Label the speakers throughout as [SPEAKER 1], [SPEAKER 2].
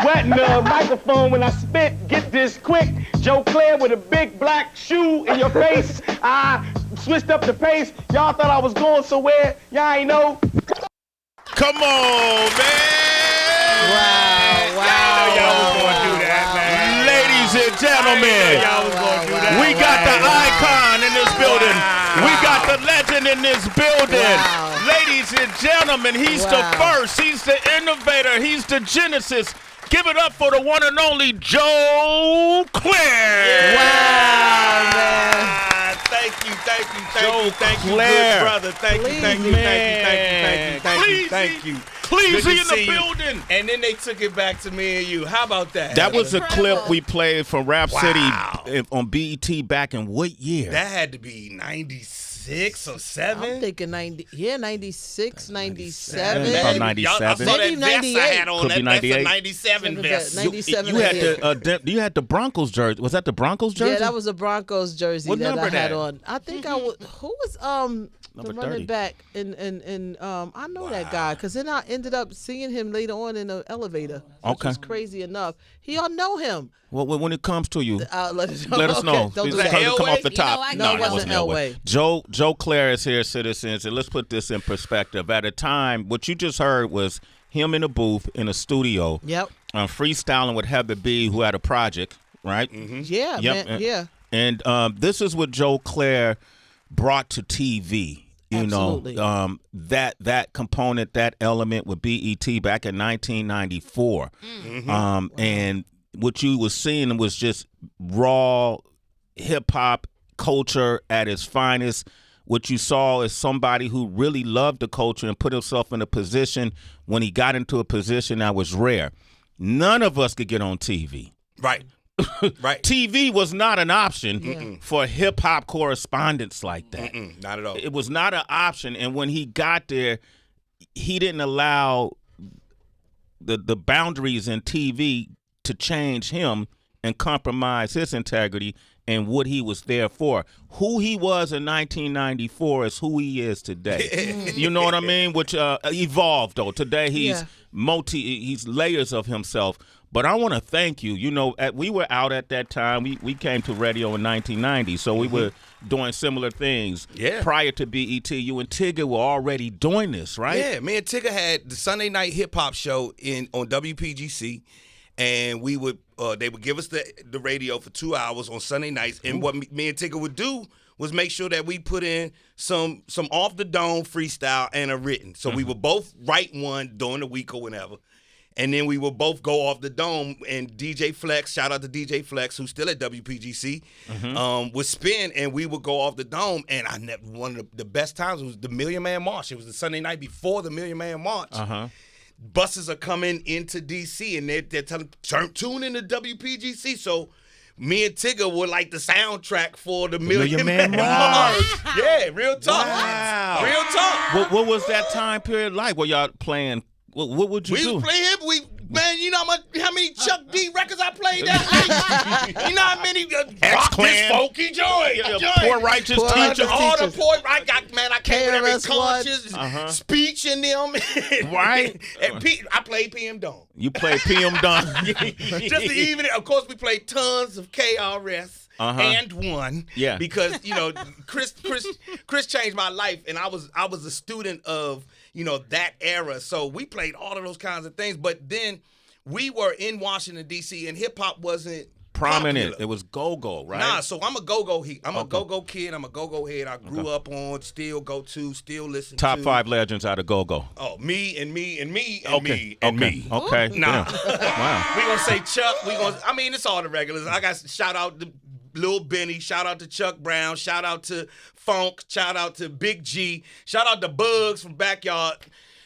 [SPEAKER 1] wetting the microphone when I spit. Get this quick. Joe Clair with a big black shoe in your face. I switched up the pace. Y'all thought I was going somewhere. Y'all ain't know.
[SPEAKER 2] Come on, man.
[SPEAKER 3] Wow.
[SPEAKER 2] Y'all was going to do that, man. Ladies and gentlemen,
[SPEAKER 3] Y'all was going to do that.
[SPEAKER 2] we got the icon in this building. We got the legend in this building. Ladies and gentlemen, he's the first. He's the innovator. He's the genesis. Give it up for the one and only Joe Clair.
[SPEAKER 3] Wow, man. Thank you,
[SPEAKER 2] Clair.
[SPEAKER 3] good brother. Thank you.
[SPEAKER 2] Cleasy in the building.
[SPEAKER 3] And then they took it back to me and you. How about that?
[SPEAKER 2] That was a clip we played from Rap City on BET back in what year?
[SPEAKER 3] That had to be 96 or 7.
[SPEAKER 4] I'm thinking 96, 97.
[SPEAKER 2] About 97.
[SPEAKER 3] I saw that
[SPEAKER 4] Maybe
[SPEAKER 3] vest I had on.
[SPEAKER 2] Could be
[SPEAKER 3] That's a
[SPEAKER 2] 98.
[SPEAKER 3] 97 vest.
[SPEAKER 4] 97.
[SPEAKER 2] You had the Broncos jersey. Was that the Broncos jersey?
[SPEAKER 4] Yeah, that was a Broncos jersey
[SPEAKER 2] What
[SPEAKER 4] that
[SPEAKER 2] number
[SPEAKER 4] I had
[SPEAKER 2] that?
[SPEAKER 4] on. I think I was. Who was the
[SPEAKER 2] Number
[SPEAKER 4] running
[SPEAKER 2] 30.
[SPEAKER 4] back? And I know that guy because then I ended up seeing him later on in the elevator. Which was crazy enough. Y'all know him.
[SPEAKER 2] Well, when it comes to you,
[SPEAKER 4] Let us know.
[SPEAKER 2] let us know.
[SPEAKER 4] Don't do
[SPEAKER 2] It's
[SPEAKER 4] that.
[SPEAKER 2] come off the top.
[SPEAKER 4] No, it wasn't Elway.
[SPEAKER 2] Joe Clair is here, citizens, and let's put this in perspective. At a time, what you just heard was him in a booth in a studio.
[SPEAKER 4] Yep.
[SPEAKER 2] Freestyling with Heather B, who had a project, right?
[SPEAKER 3] Mm-hmm.
[SPEAKER 4] Yeah,
[SPEAKER 2] Yep.
[SPEAKER 4] man. Yeah.
[SPEAKER 2] And this is what Joe Clair brought to TV. You
[SPEAKER 4] Absolutely.
[SPEAKER 2] know, that component, that element with BET back in 1994. Mm-hmm. And what you was seeing was just raw hip-hop culture at its finest. What you saw is somebody who really loved the culture and put himself in a position when he got into a position that was rare. None of us could get on TV.
[SPEAKER 3] Right. Right.
[SPEAKER 2] TV was not an option for hip-hop correspondents like that.
[SPEAKER 3] Not at all.
[SPEAKER 2] It was not an option. And when he got there, he didn't allow the boundaries in TV to change him and compromise his integrity and what he was there for. Who he was in 1994 is who he is today. You know what I mean? Which evolved, though. Today he's he's layers of himself. But I want to thank you. You know, we were out at that time. We came to radio in 1990, so we were doing similar things.
[SPEAKER 3] Yeah. Prior
[SPEAKER 2] to BET, you and Tigger were already doing this, right?
[SPEAKER 3] Yeah, me and Tigger had the Sunday night hip-hop show on WPGC, and we would they would give us the radio for 2 hours on Sunday nights, and what me and Tigger would do was make sure that we put in some off-the-dome freestyle and a written. So we would both write one during the week or whenever. And then we would both go off the dome, and DJ Flex, shout out to DJ Flex, who's still at WPGC, would spin, and we would go off the dome. And one of the best times was the Million Man March. It was the Sunday night before the Million Man March. Buses are coming into D.C., and they're telling tune into WPGC. So me and Tigger were like the soundtrack for the Million Man March. Yeah, real talk.
[SPEAKER 2] Wow.
[SPEAKER 3] Real talk.
[SPEAKER 2] What was that time period like? Were y'all playing? What would you do?
[SPEAKER 3] We was playing hip. Man, you know how many Chuck D records I played that night? You know how many
[SPEAKER 2] X-Clan,
[SPEAKER 3] Funky Joy,
[SPEAKER 2] Poor Righteous Teachers.
[SPEAKER 3] All the poor, I came with every
[SPEAKER 4] KRS-One.
[SPEAKER 3] conscious speech in them.
[SPEAKER 2] Right.
[SPEAKER 3] And I played PM Dawn.
[SPEAKER 2] You played PM Dawn.
[SPEAKER 3] Just to even it. Of course, we played tons of KRS. And one, because Chris changed my life, and I was a student of that era, so we played all of those kinds of things. But then we were in Washington D.C. and hip hop wasn't
[SPEAKER 2] prominent.
[SPEAKER 3] popular.
[SPEAKER 2] It was Gogo, right?
[SPEAKER 3] Nah, so I'm a Go-Go head. I'm a Go-Go kid. I'm a Go-Go head. I grew up on, still go to, still listen to.
[SPEAKER 2] Top 5 legends out of Gogo.
[SPEAKER 3] Oh, me and me and me and
[SPEAKER 2] Okay.
[SPEAKER 3] me and me.
[SPEAKER 2] Okay.
[SPEAKER 3] Nah.
[SPEAKER 2] Wow.
[SPEAKER 3] We gonna say Chuck. It's all the regulars. I got shout out to Lil Benny, shout out to Chuck Brown, shout out to Funk, shout out to Big G, shout out to Bugs from Backyard,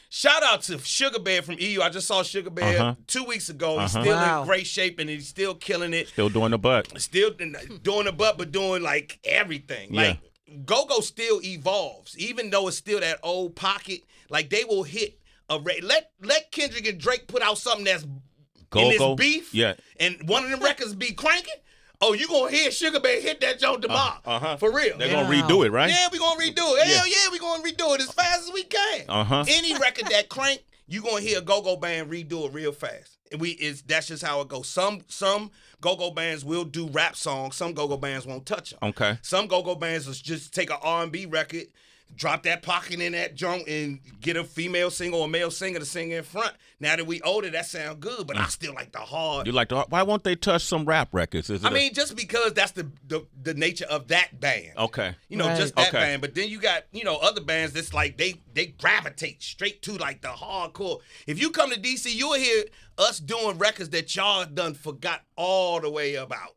[SPEAKER 3] shout out to Sugar Bear from EU. I just saw Sugar Bear 2 weeks ago. He's still in great shape and he's still killing it.
[SPEAKER 2] Still doing the butt.
[SPEAKER 3] Still doing the butt, but doing like everything.
[SPEAKER 2] Yeah.
[SPEAKER 3] Like Go-Go still evolves, even though it's still that old pocket. Like they will hit a let Kendrick and Drake put out something that's in this beef, and one of them records be cranking. Oh, you gonna hear Sugar Bear hit that joint tomorrow. For real.
[SPEAKER 2] They're gonna redo it, right?
[SPEAKER 3] Yeah, we gonna redo it. Hell yeah, we gonna redo it as fast as we can. Any record that crank, you gonna hear a Go-Go band redo it real fast. That's just how it goes. Some go-go bands will do rap songs. Some go-go bands won't touch them.
[SPEAKER 2] Okay.
[SPEAKER 3] Some go-go bands will just take an R&B record, drop that pocket in that joint, and get a female singer or a male singer to sing in front. Now that we older, that sound good, but I still like the hard.
[SPEAKER 2] You like the hard? Why won't they touch some rap records?
[SPEAKER 3] Just because that's the nature of that band.
[SPEAKER 2] Okay.
[SPEAKER 3] Just that band. But then you got, other bands that's like they gravitate straight to like the hardcore. If you come to DC, you'll hear us doing records that y'all done forgot all the way about.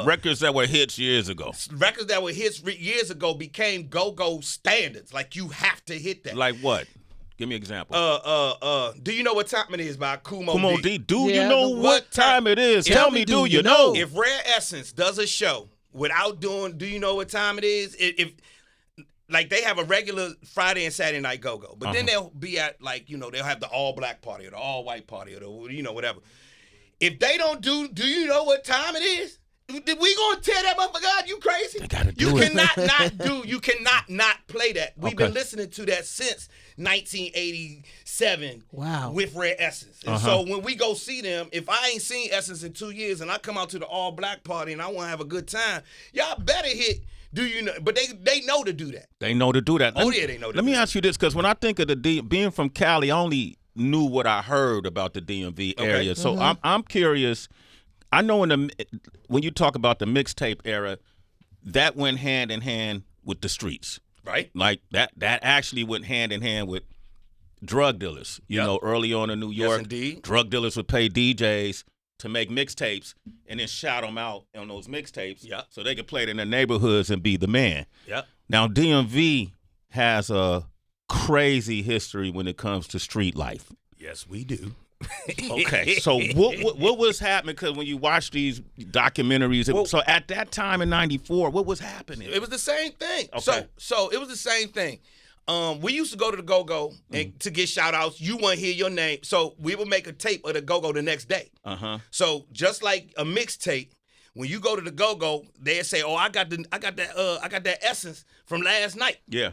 [SPEAKER 2] Records that were hits years ago.
[SPEAKER 3] Records that were hits years ago became go-go standards. Like, you have to hit that.
[SPEAKER 2] Like what? Give me an example.
[SPEAKER 3] Do you know what time it is by Kumo D?
[SPEAKER 2] Do you know what time it is? Tell me, do you know?
[SPEAKER 3] If Rare Essence does a show without doing do you know what time it is? If like they have a regular Friday and Saturday night go-go, but then they'll be at they'll have the all-black party or the all-white party or the whatever. If they don't do you know what time it is? We gonna tear that motherfucker out? You crazy?
[SPEAKER 2] They gotta do
[SPEAKER 3] you
[SPEAKER 2] it.
[SPEAKER 3] You cannot not play that. We've been listening to that since 1987.
[SPEAKER 4] Wow.
[SPEAKER 3] With Rare Essence. And so when we go see them, if I ain't seen Essence in 2 years and I come out to the all black party and I want to have a good time, y'all better hit. Do you know? But they know to do that.
[SPEAKER 2] They know to do that.
[SPEAKER 3] They know to do that.
[SPEAKER 2] Let me ask you this, because when I think of being from Cali, I only knew what I heard about the DMV area. So I'm curious. I know when you talk about the mixtape era, that went hand in hand with the streets,
[SPEAKER 3] right?
[SPEAKER 2] Like that actually went hand in hand with drug dealers. You know, early on in New York,
[SPEAKER 3] yes, indeed.
[SPEAKER 2] Drug dealers would pay DJs to make mixtapes and then shout them out on those mixtapes, so they could play it in their neighborhoods and be the man.
[SPEAKER 3] Yep.
[SPEAKER 2] Now DMV has a crazy history when it comes to street life.
[SPEAKER 3] Yes, we do.
[SPEAKER 2] Okay, so what was happening? Because when you watch these documentaries, so at that time in '94, what was happening?
[SPEAKER 3] It was the same thing.
[SPEAKER 2] Okay.
[SPEAKER 3] So it was the same thing. We used to go to the Go-Go and to get shout-outs. You want to hear your name. So we would make a tape of the Go-Go the next day. So just like a mixtape, when you go to the Go-Go, they'll say, "Oh, I got that Essence from last night."
[SPEAKER 2] Yeah.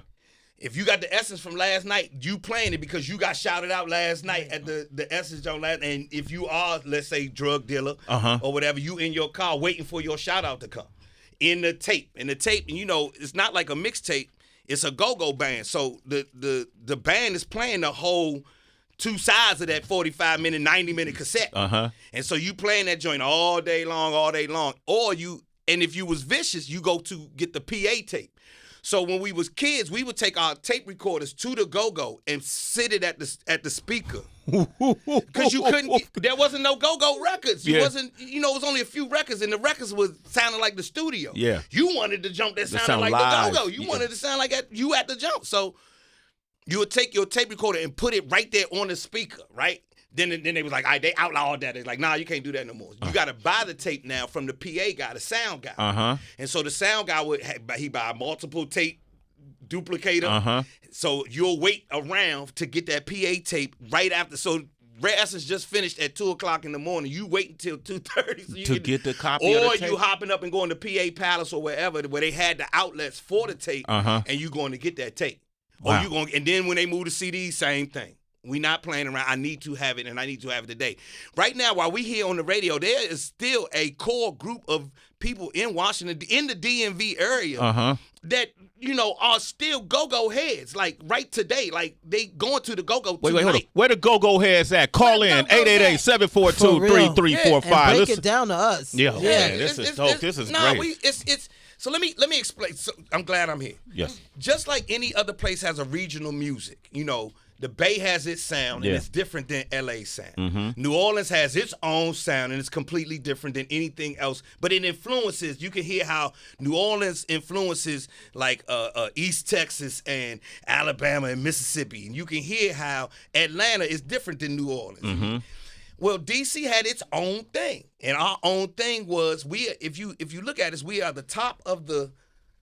[SPEAKER 3] If you got the Essence from last night, you playing it because you got shouted out last night at the Essence joint last. And if you are, let's say, drug dealer or whatever, you in your car waiting for your shout out to come. In the tape, and it's not like a mixtape. It's a go-go band. So the band is playing the whole two sides of that 45-minute, 90-minute cassette. And so you playing that joint all day long. And if you was vicious, you go to get the PA tape. So when we was kids, we would take our tape recorders to the Go-Go and sit it at the speaker. Because there wasn't no Go-Go records. It was only a few records, and the records was sounding like the studio.
[SPEAKER 2] Yeah.
[SPEAKER 3] You wanted the jump that sounded like
[SPEAKER 2] live.
[SPEAKER 3] the Go-Go. You wanted to sound like you at the jump. So you would take your tape recorder and put it right there on the speaker, right? Then they was like, all right, they outlawed that. It's like, nah, you can't do that no more. You got to buy the tape now from the PA guy, the sound guy. And so the sound guy he buy multiple tape duplicator. So you'll wait around to get that PA tape right after. So Rare Essence just finished at 2:00 in the morning. You wait until 2:30 so
[SPEAKER 2] get the copy of the tape?
[SPEAKER 3] Or you hopping up and going to PA Palace or wherever where they had the outlets for the tape, and you going to get that tape.
[SPEAKER 2] Wow.
[SPEAKER 3] And then when they move to CDs, same thing. We not playing around. I need to have it, and I need to have it today. Right now, while we here on the radio, there is still a core group of people in Washington, in the DMV area, that are still go-go heads. Like right today, like they going to the go-go tonight.
[SPEAKER 2] Wait, hold on. Where the go-go heads at? Call in 888-742-3345.
[SPEAKER 4] Break it down to us.
[SPEAKER 2] Yeah. This is dope. This is great.
[SPEAKER 3] So let me explain. So I'm glad I'm here.
[SPEAKER 2] Yes.
[SPEAKER 3] Just like any other place has a regional music, the Bay has its sound, and it's different than LA sound. New Orleans has its own sound, and it's completely different than anything else. But it influences. You can hear how New Orleans influences like East Texas and Alabama and Mississippi, and you can hear how Atlanta is different than New Orleans. Well, DC had its own thing, and our own thing was if you look at us, we are the top of the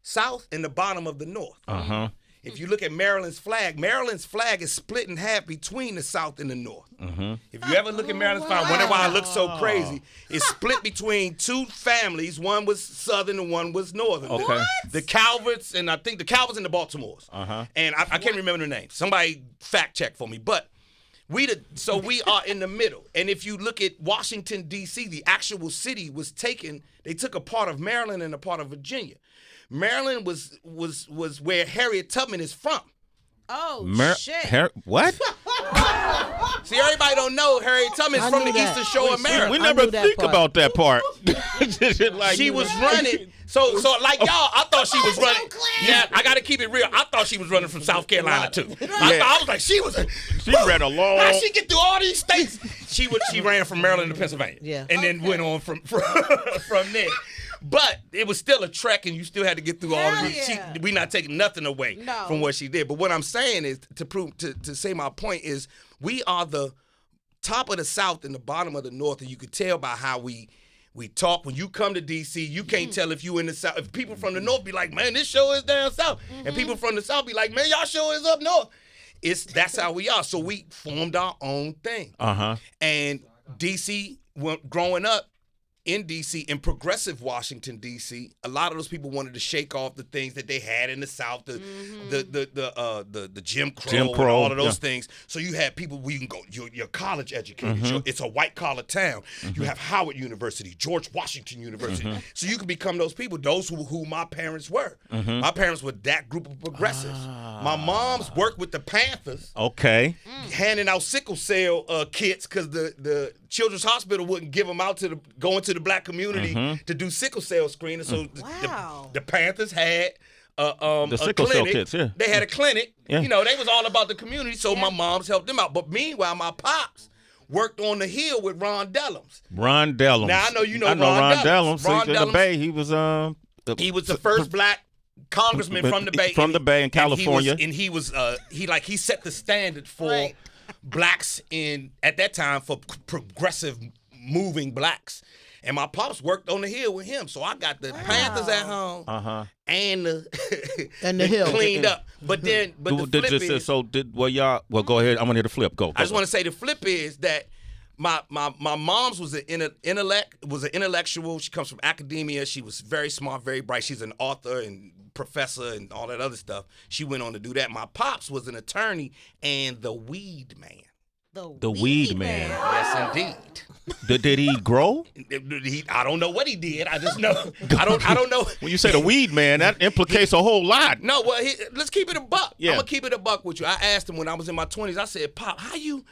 [SPEAKER 3] South and the bottom of the North. If you look at Maryland's flag is split in half between the South and the North. If you ever look at Maryland's flag, wonder why I look so crazy. It's split between two families. One was Southern and one was Northern.
[SPEAKER 2] Okay.
[SPEAKER 3] The Calverts, and I think the Calverts and the Baltimores. And I can't remember their names. Somebody fact check for me. But So we are in the middle. And if you look at Washington, D.C., the actual city was taken. They took a part of Maryland and a part of Virginia. Maryland was where Harriet Tubman is from.
[SPEAKER 5] Oh, shit.
[SPEAKER 2] What?
[SPEAKER 3] See, everybody don't know Harriet Tubman is from the Eastern Shore of Maryland.
[SPEAKER 2] We never think about that part. Like,
[SPEAKER 3] she was running. So like y'all, I thought she was running. Yeah, I got to keep it real. I thought she was running from South Carolina too. I was like, she
[SPEAKER 2] ran a long.
[SPEAKER 3] How she get through all these states? She ran from Maryland to Pennsylvania.
[SPEAKER 4] Yeah.
[SPEAKER 3] And then went on from there. But it was still a trek, and you still had to get through all of it. We not taking nothing away from what she did. But what I'm saying is to say my point is we are the top of the South and the bottom of the North, and you could tell by how we talk. When you come to D.C., you can't tell if you in the South. If people from the North be like, man, this show is down South, and people from the South be like, man, y'all show is up North. That's how we are. So we formed our own thing. And D.C., growing up, in D.C., in progressive Washington, D.C., a lot of those people wanted to shake off the things that they had in the South, the Jim Crow, and all of those things. So you had people where you can go, you're college educated. It's a white-collar town. You have Howard University, George Washington University. So you can become those people, those who my parents were. My parents were that group of progressives. My mom's worked with the Panthers.
[SPEAKER 2] Okay.
[SPEAKER 3] Handing out sickle cell kits because the Children's Hospital wouldn't give them out to go into the black community to do sickle cell screening. So the Panthers had
[SPEAKER 2] the sickle cell kits. Yeah,
[SPEAKER 3] they had a clinic.
[SPEAKER 2] Yeah.
[SPEAKER 3] You know, they was all about the community. So my mom's helped them out. But meanwhile, my pops worked on the Hill with Ron Dellums.
[SPEAKER 2] Ron Dellums.
[SPEAKER 3] Now I know you know
[SPEAKER 2] I know Ron Dellums.
[SPEAKER 3] Ron
[SPEAKER 2] Dellums. In the Bay, he was
[SPEAKER 3] the first black congressman from the Bay.
[SPEAKER 2] From the Bay in California.
[SPEAKER 3] He set the standard for blacks at that time for progressive moving blacks. And my pops worked on the Hill with him, so I got the Panthers at home and the
[SPEAKER 4] Hill
[SPEAKER 3] cleaned up. But the flip is
[SPEAKER 2] go ahead. I want to hear the flip. Go.
[SPEAKER 3] I just want to say the flip is that my mom's was an intellectual. She comes from academia. She was very smart, very bright. She's an author and professor and all that other stuff. She went on to do that. My pops was an attorney and the weed man.
[SPEAKER 2] The weed man.
[SPEAKER 3] Yes, indeed.
[SPEAKER 2] Did he grow?
[SPEAKER 3] I don't know what he did. I just know. I don't know.
[SPEAKER 2] When you say the weed man, that implicates a whole lot.
[SPEAKER 3] No, well, let's keep it a buck.
[SPEAKER 2] Yeah.
[SPEAKER 3] I'm gonna keep it a buck with you. I asked him when I was in my 20s. I said, "Pop, how you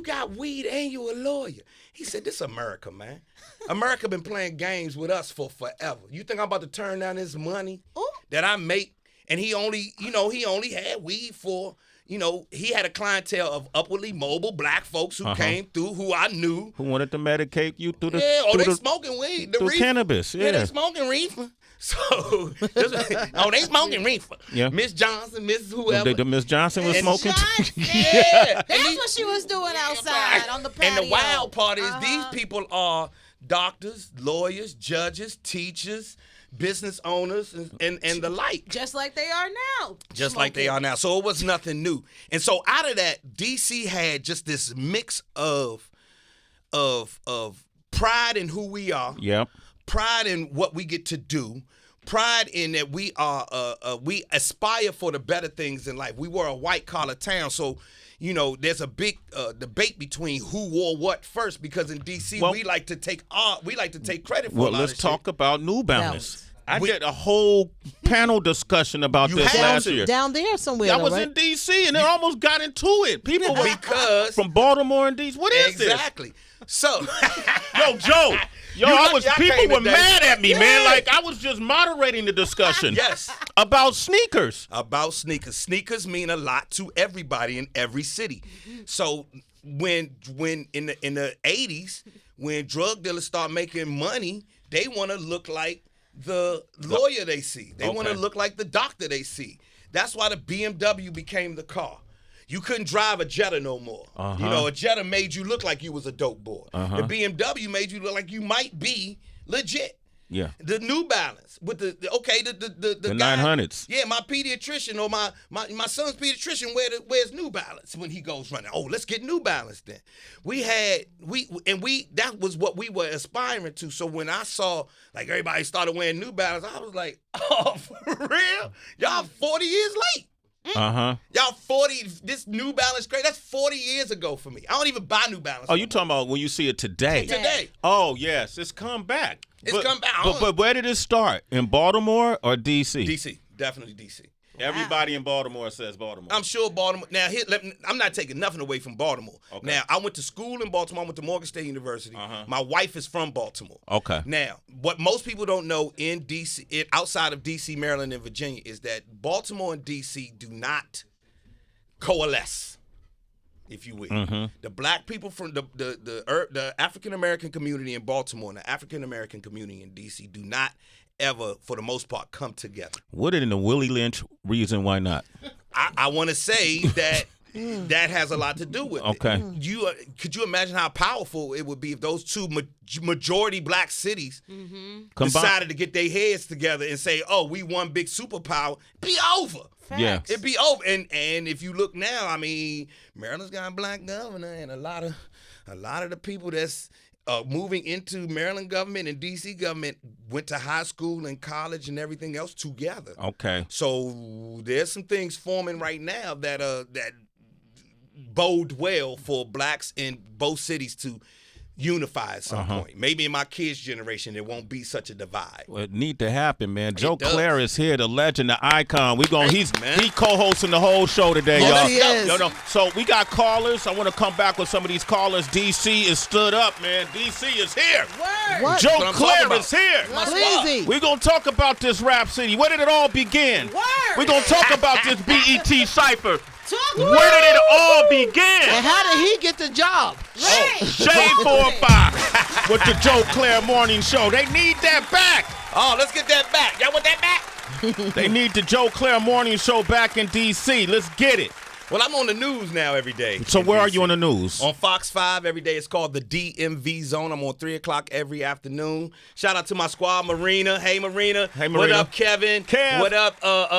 [SPEAKER 3] got weed and you a lawyer?" He said, "This America, man. America been playing games with us for forever. You think I'm about to turn down this money that I make?" And he only had weed for. He had a clientele of upwardly mobile black folks who came through, who I knew.
[SPEAKER 2] Who wanted to medicate you through the...
[SPEAKER 3] Yeah, they smoking weed.
[SPEAKER 2] Through cannabis,
[SPEAKER 3] Yeah, they smoking reefer. So, they smoking reefer.
[SPEAKER 2] Yeah.
[SPEAKER 3] Miss Johnson, Miss whoever.
[SPEAKER 2] The Miss Johnson was smoking?
[SPEAKER 3] Yeah.
[SPEAKER 5] That's what she was doing outside on the patio.
[SPEAKER 3] And the wild part is these people are doctors, lawyers, judges, teachers, business owners, and the like.
[SPEAKER 5] Just like they are now.
[SPEAKER 3] Just like they are now. So it was nothing new. And so out of that, DC had just this mix of pride in who we are.
[SPEAKER 2] Yep.
[SPEAKER 3] Pride in what we get to do. Pride in that we aspire for the better things in life. We were a white collar town, so there's a big debate between who wore what first, because in DC we like to take credit for a lot of shit.
[SPEAKER 2] Let's talk about New Balance. I did a whole panel discussion about this last year.
[SPEAKER 4] Down there somewhere.
[SPEAKER 2] I was in D.C. and it almost got into it. People were from Baltimore and D.C. What is this?
[SPEAKER 3] Exactly. So,
[SPEAKER 2] Joe, people were mad at me, man. Like I was just moderating the discussion.
[SPEAKER 3] Yes.
[SPEAKER 2] About sneakers.
[SPEAKER 3] Sneakers mean a lot to everybody in every city. So when in the 80s, when drug dealers start making money, they want to look like the lawyer they see. They want to look like the doctor they see. That's why the BMW became the car. You couldn't drive a Jetta no more. A Jetta made you look like you was a dope boy. The BMW made you look like you might be legit.
[SPEAKER 2] Yeah.
[SPEAKER 3] The New Balance with the guy,
[SPEAKER 2] 900s.
[SPEAKER 3] Yeah, my pediatrician or my son's pediatrician wears New Balance when he goes running. Oh, let's get New Balance then. That was what we were aspiring to. So when I saw like everybody started wearing New Balance, I was like, oh, for real? Y'all 40 years late. Y'all 40. This New Balance crazy. That's 40 years ago for me. I don't even buy New Balance.
[SPEAKER 2] Oh, you talking about when you see it today?
[SPEAKER 3] Today.
[SPEAKER 2] Oh, yes, it's come back.
[SPEAKER 3] It's come back.
[SPEAKER 2] But where did it start? In Baltimore or D.C.?
[SPEAKER 3] D.C. Definitely D.C.
[SPEAKER 2] Everybody in Baltimore says Baltimore.
[SPEAKER 3] I'm sure Baltimore. Now, I'm not taking nothing away from Baltimore.
[SPEAKER 2] Okay.
[SPEAKER 3] Now, I went to school in Baltimore. I went to Morgan State University. My wife is from Baltimore.
[SPEAKER 2] Okay.
[SPEAKER 3] Now, what most people don't know in D.C., outside of D.C., Maryland, and Virginia, is that Baltimore and D.C. do not coalesce, if you will. The black people from the African American community in Baltimore and the African American community in D.C. do not ever, for the most part, come together.
[SPEAKER 2] What is the Willie Lynch reason why not?
[SPEAKER 3] I want to say that that has a lot to do with
[SPEAKER 2] Okay.
[SPEAKER 3] it. Could you imagine how powerful it would be if those two majority black cities decided to get their heads together and say, "Oh, we one big superpower." Be over.
[SPEAKER 2] Yeah.
[SPEAKER 3] It'd be over. And if you look now, I mean, Maryland's got a black governor, and a lot of the people that's moving into Maryland government and D.C. government went to high school and college and everything else together.
[SPEAKER 2] Okay.
[SPEAKER 3] So there's some things forming right now that bode well for blacks in both cities to unify at some point. Maybe in my kids' generation, there won't be such a divide.
[SPEAKER 2] Well, it need to happen, man. Joe
[SPEAKER 3] does.
[SPEAKER 2] Clair is here, the legend, the icon. He co-hosting the whole show today,
[SPEAKER 3] Yes,
[SPEAKER 2] y'all.
[SPEAKER 3] he is.
[SPEAKER 2] So we got callers. I want to come back with some of these callers. DC is stood up, man. DC is here.
[SPEAKER 5] Word.
[SPEAKER 4] What?
[SPEAKER 2] Joe
[SPEAKER 3] what I'm
[SPEAKER 2] Clair
[SPEAKER 3] talking
[SPEAKER 2] is here.
[SPEAKER 4] Pleasey.
[SPEAKER 2] We're going to talk about this Rap City. Where did it all begin?
[SPEAKER 5] Word.
[SPEAKER 2] We're going to talk about this BET Cypher.
[SPEAKER 5] Talk
[SPEAKER 2] Where did it all begin?
[SPEAKER 4] And how did he get the job?
[SPEAKER 5] Right.
[SPEAKER 2] Shade 405 with the Joe Clair Morning Show. They need that back.
[SPEAKER 3] Oh, let's get that back. Y'all want that back?
[SPEAKER 2] They need the Joe Clair Morning Show back in D.C. Let's get it.
[SPEAKER 3] Well, I'm on the news now every day.
[SPEAKER 2] So
[SPEAKER 3] in
[SPEAKER 2] where are
[SPEAKER 3] DC.
[SPEAKER 2] you on the news?
[SPEAKER 3] On Fox 5 every day. It's called the DMV Zone. I'm on 3 o'clock every afternoon. Shout out to my squad, Marina. Hey, Marina.
[SPEAKER 2] Hey, Marina.
[SPEAKER 3] What up, Kevin?
[SPEAKER 2] Kev.
[SPEAKER 3] What up?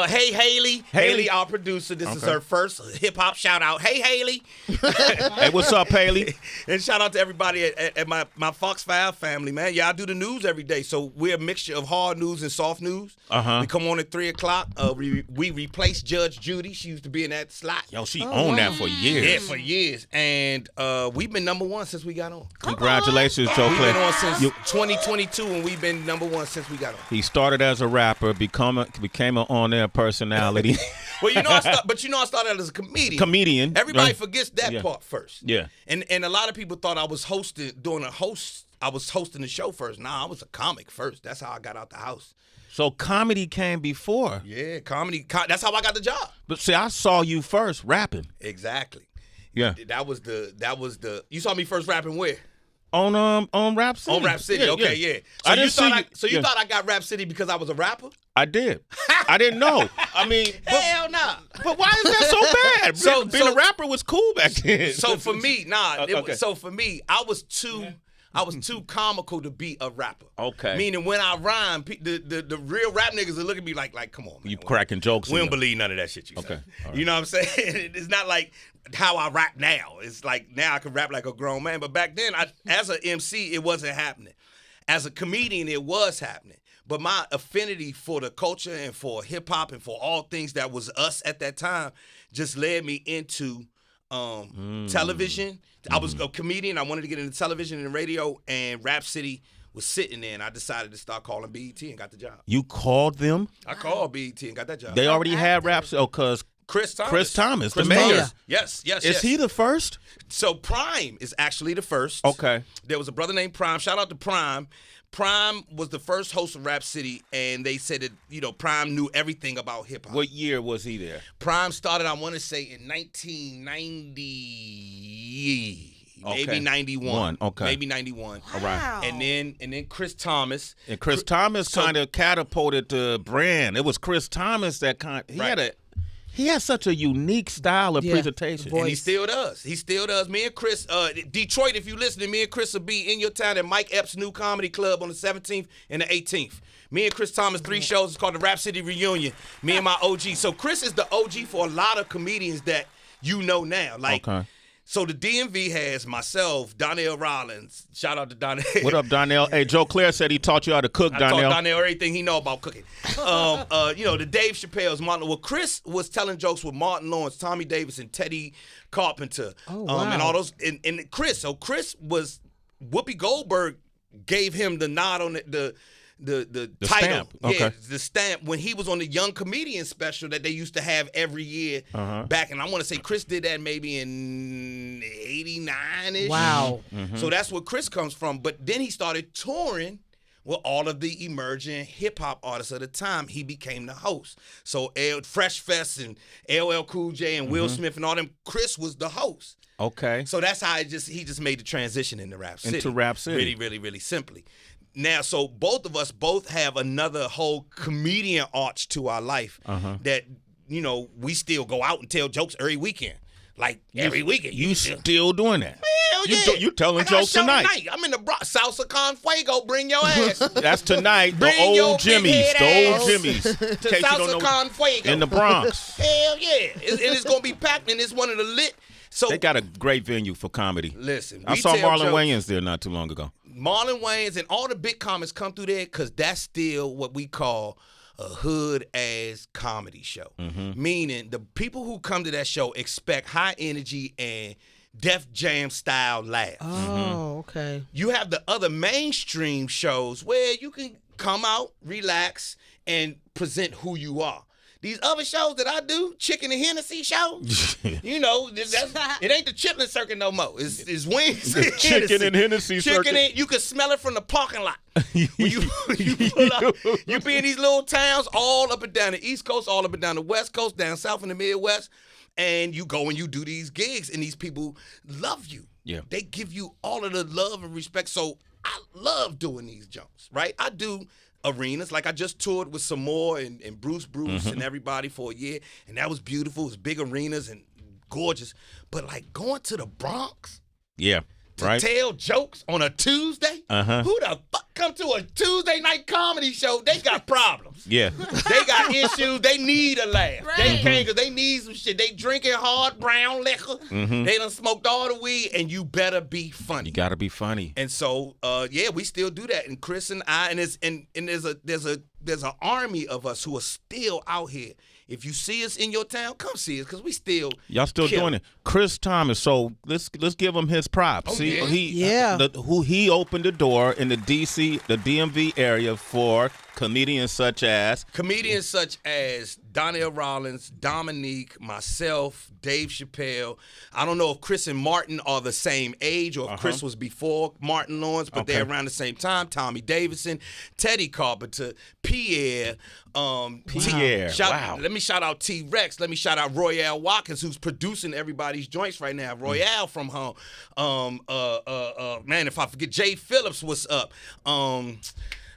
[SPEAKER 3] Hey, Haley. Haley, our producer. This is
[SPEAKER 2] Okay.
[SPEAKER 3] her first hip-hop shout-out. Hey, Haley.
[SPEAKER 2] Hey, what's up, Haley?
[SPEAKER 3] And shout out to everybody at my Fox 5 family, man. Yeah, I do the news every day. So we're a mixture of hard news and soft news. We come on at 3 o'clock. We replace Judge Judy. She used to be in that slot.
[SPEAKER 2] Yo, she owned that for years.
[SPEAKER 3] Yeah, for years. And we've been number one since we got on.
[SPEAKER 2] Congratulations, Joe
[SPEAKER 3] We've been on
[SPEAKER 2] Clair.
[SPEAKER 3] since 2022, and we've been number one since we got on.
[SPEAKER 2] He started as a rapper, became an on-air personality.
[SPEAKER 3] Well, I started as a comedian.
[SPEAKER 2] Comedian.
[SPEAKER 3] Everybody
[SPEAKER 2] right?
[SPEAKER 3] forgets that
[SPEAKER 2] Yeah.
[SPEAKER 3] part first.
[SPEAKER 2] Yeah.
[SPEAKER 3] And a lot of people thought I was hosting the show first. Nah, I was a comic first. That's how I got out the house.
[SPEAKER 2] So comedy came before.
[SPEAKER 3] Yeah, comedy. That's how I got the job.
[SPEAKER 2] But see, I saw you first rapping.
[SPEAKER 3] Exactly.
[SPEAKER 2] Yeah.
[SPEAKER 3] That was the. You saw me first rapping where?
[SPEAKER 2] On Rap City.
[SPEAKER 3] On Rap City. Okay, yeah. So
[SPEAKER 2] I
[SPEAKER 3] you
[SPEAKER 2] didn't see
[SPEAKER 3] thought
[SPEAKER 2] you-
[SPEAKER 3] you thought I got Rap City because I was a rapper?
[SPEAKER 2] I did. I didn't know. I mean,
[SPEAKER 3] Hell nah.
[SPEAKER 2] but why is that so bad?
[SPEAKER 3] So-
[SPEAKER 2] Being a rapper was cool back then.
[SPEAKER 3] So for me,
[SPEAKER 2] Okay.
[SPEAKER 3] So for me, I was too comical to be a rapper.
[SPEAKER 2] Okay.
[SPEAKER 3] Meaning when I rhyme, the real rap niggas will look at me like, come on, man.
[SPEAKER 2] You cracking jokes.
[SPEAKER 3] We
[SPEAKER 2] in
[SPEAKER 3] don't
[SPEAKER 2] there.
[SPEAKER 3] believe none of that shit you say.
[SPEAKER 2] Okay. All right.
[SPEAKER 3] You know what I'm saying? It's not like how I rap now. It's like now I can rap like a grown man. But back then, as an MC, it wasn't happening. As a comedian, it was happening. But my affinity for the culture and for hip hop and for all things that was us at that time just led me into television. I was a comedian. I wanted to get into television and radio, and Rap City was sitting there, and I decided to start calling BET and got the job.
[SPEAKER 2] You called them?
[SPEAKER 3] I called BET and got that job.
[SPEAKER 2] They already had raps. Oh, because
[SPEAKER 3] Chris Thomas.
[SPEAKER 2] the mayor.
[SPEAKER 3] Yes.
[SPEAKER 2] Is he the first?
[SPEAKER 3] So Prime is actually the first.
[SPEAKER 2] Okay.
[SPEAKER 3] There was a brother named Prime. Shout out to Prime. Prime was the first host of Rap City, and they said that, Prime knew everything about hip-hop.
[SPEAKER 2] What year was he there?
[SPEAKER 3] Prime started, I want to say, in 1990. Maybe
[SPEAKER 2] Okay.
[SPEAKER 3] 91.
[SPEAKER 2] Okay.
[SPEAKER 3] Maybe 91.
[SPEAKER 2] All right.
[SPEAKER 5] Wow.
[SPEAKER 3] And then Chris Thomas.
[SPEAKER 2] And Chris Thomas kind of catapulted the brand. It was Chris Thomas that he had such a unique style of presentation.
[SPEAKER 4] voice.
[SPEAKER 3] And he still does. Me and Chris, Detroit, if you listening, me and Chris will be in your town at Mike Epps' new comedy club on the 17th and the 18th. Me and Chris Thomas, 3 shows. It's called the Rap City Reunion. Me and my OG. So Chris is the OG for a lot of comedians that you know now. Like,
[SPEAKER 2] Okay.
[SPEAKER 3] So the DMV has myself, Donnell Rawlings. Shout out to Donnell.
[SPEAKER 2] What up, Donnell? Hey, Joe Clair said he taught you how to cook,
[SPEAKER 3] I
[SPEAKER 2] Donnell.
[SPEAKER 3] taught Donnell everything he know about cooking. The Dave Chappelle's Martin. Well, Chris was telling jokes with Martin Lawrence, Tommy Davis, and Teddy Carpenter.
[SPEAKER 4] Oh, wow.
[SPEAKER 3] And all those. And Chris. So Chris was Whoopi Goldberg gave him the nod on the title.
[SPEAKER 2] Stamp. Okay.
[SPEAKER 3] Yeah, the stamp when he was on the Young Comedian special that they used to have every year back. And I want to say Chris did that maybe in 89-ish.
[SPEAKER 4] Wow.
[SPEAKER 3] So that's where Chris comes from. But then he started touring with all of the emerging hip-hop artists of the time. He became the host. So Fresh Fest and LL Cool J and Will Smith and all them, Chris was the host.
[SPEAKER 2] Okay.
[SPEAKER 3] So that's how he just made the transition into Rap City.
[SPEAKER 2] Into Rap City.
[SPEAKER 3] Really, really, really simply. Now, so both of us have another whole comedian arch to our life that, we still go out and tell jokes every weekend. Like every weekend.
[SPEAKER 2] You still doing that?
[SPEAKER 3] Hell yeah.
[SPEAKER 2] You telling jokes tonight.
[SPEAKER 3] I'm in the Salsa Con Fuego. Bring your ass.
[SPEAKER 2] That's tonight.
[SPEAKER 3] Bring
[SPEAKER 2] The
[SPEAKER 3] your
[SPEAKER 2] old
[SPEAKER 3] big
[SPEAKER 2] Jimmy's.
[SPEAKER 3] head
[SPEAKER 2] The old
[SPEAKER 3] ass
[SPEAKER 2] Jimmy's.
[SPEAKER 3] to Salsa Con Fuego.
[SPEAKER 2] In the Bronx.
[SPEAKER 3] Hell yeah. And it's going to be packed, and it's one of the lit. So
[SPEAKER 2] They got a great venue for comedy.
[SPEAKER 3] Listen.
[SPEAKER 2] I saw Marlon Wayans there not too long ago.
[SPEAKER 3] Marlon Wayans and all the big comics come through there because that's still what we call a hood-ass comedy show. Meaning the people who come to that show expect high energy and Def Jam style laughs.
[SPEAKER 4] Oh, okay.
[SPEAKER 3] You have the other mainstream shows where you can come out, relax, and present who you are. These other shows that I do, Chicken and Hennessy show, it ain't the Chitlin Circuit no more. It's wings.
[SPEAKER 2] The Chicken and Hennessy
[SPEAKER 3] Chicken
[SPEAKER 2] Circuit.
[SPEAKER 3] you can smell it from the parking lot. When you pull up, you be in these little towns all up and down the East Coast, all up and down the West Coast, down south in the Midwest, and you go and you do these gigs, and these people love you.
[SPEAKER 2] Yeah.
[SPEAKER 3] They give you all of the love and respect. So I love doing these jumps, right? I do arenas. Like I just toured with Samoa and Bruce and everybody for a year, and that was beautiful. It was big arenas and gorgeous. But like going to the Bronx
[SPEAKER 2] Yeah.
[SPEAKER 3] to tell jokes on a Tuesday? Who the fuck come to a Tuesday night comedy show? They got problems.
[SPEAKER 2] Yeah.
[SPEAKER 3] They got issues. They need a laugh.
[SPEAKER 5] Right.
[SPEAKER 3] They can't because they need some shit. They drinking hard brown liquor. They done smoked all the weed, and you better be funny.
[SPEAKER 2] You got to be funny.
[SPEAKER 3] And so, we still do that. And Chris and I, and there's an army of us who are still out here. If you see us in your town, come see us because we still
[SPEAKER 2] Y'all still doing it. Chris Thomas. So let's give him his props.
[SPEAKER 3] Oh,
[SPEAKER 2] See,
[SPEAKER 3] yeah.
[SPEAKER 2] he opened the door in the DMV area for comedians such as
[SPEAKER 3] Donnell Rawlings, Dominique, myself, Dave Chappelle. I don't know if Chris and Martin are the same age or if Chris was before Martin Lawrence, but they're around the same time. Tommy Davidson, Teddy Carpenter, Pierre.
[SPEAKER 2] Wow.
[SPEAKER 3] Let me shout out T-Rex. Let me shout out Royale Watkins, who's producing everybody's joints right now. Royale from home. Man, if I forget, Jay Phillips, what's up?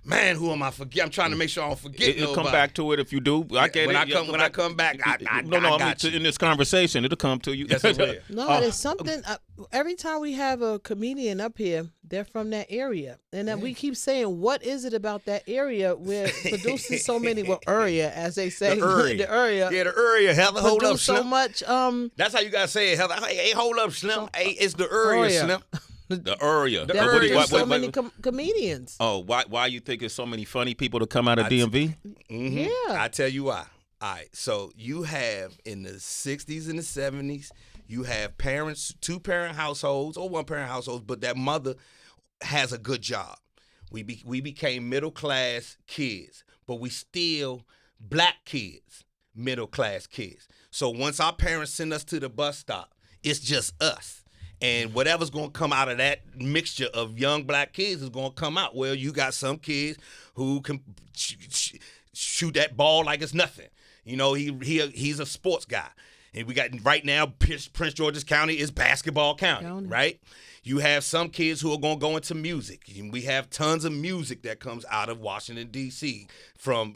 [SPEAKER 3] Man, who am I forget? I'm trying to make sure I don't forget
[SPEAKER 2] it'll
[SPEAKER 3] nobody.
[SPEAKER 2] come back to it if you do. I get
[SPEAKER 3] when
[SPEAKER 2] it.
[SPEAKER 3] I come back, I got you.
[SPEAKER 2] In this conversation, it'll come to you.
[SPEAKER 3] Yes, it will.
[SPEAKER 4] No, there's something. Every time we have a comedian up here, they're from that area, and then we keep saying, "What is it about that area? We're producing so many, area, as they say,
[SPEAKER 3] The area.
[SPEAKER 4] the area.
[SPEAKER 3] Yeah, the area. Heather, hold up,
[SPEAKER 4] Produce so
[SPEAKER 3] Slim.
[SPEAKER 4] much.
[SPEAKER 3] That's how you gotta say it, Heather. Hey, hold up, Slim. Hey, it's the area, Slim.
[SPEAKER 2] The area.
[SPEAKER 3] The
[SPEAKER 4] There
[SPEAKER 3] area.
[SPEAKER 4] are so many comedians.
[SPEAKER 2] Oh, why you think there's so many funny people to come out of DMV?
[SPEAKER 3] Mm-hmm.
[SPEAKER 4] Yeah.
[SPEAKER 3] I tell you why. All right, so you have in the 60s and the 70s, you have parents, two-parent households or one-parent households, but that mother has a good job. We became middle-class kids, but we still black kids, middle-class kids. So once our parents send us to the bus stop, it's just us. And whatever's going to come out of that mixture of young black kids is going to come out. Well, you got some kids who can shoot that ball like it's nothing. You know, he's a sports guy. And we got right now, Prince George's County is basketball county, right? You have some kids who are going to go into music. We have tons of music that comes out of Washington, D.C. from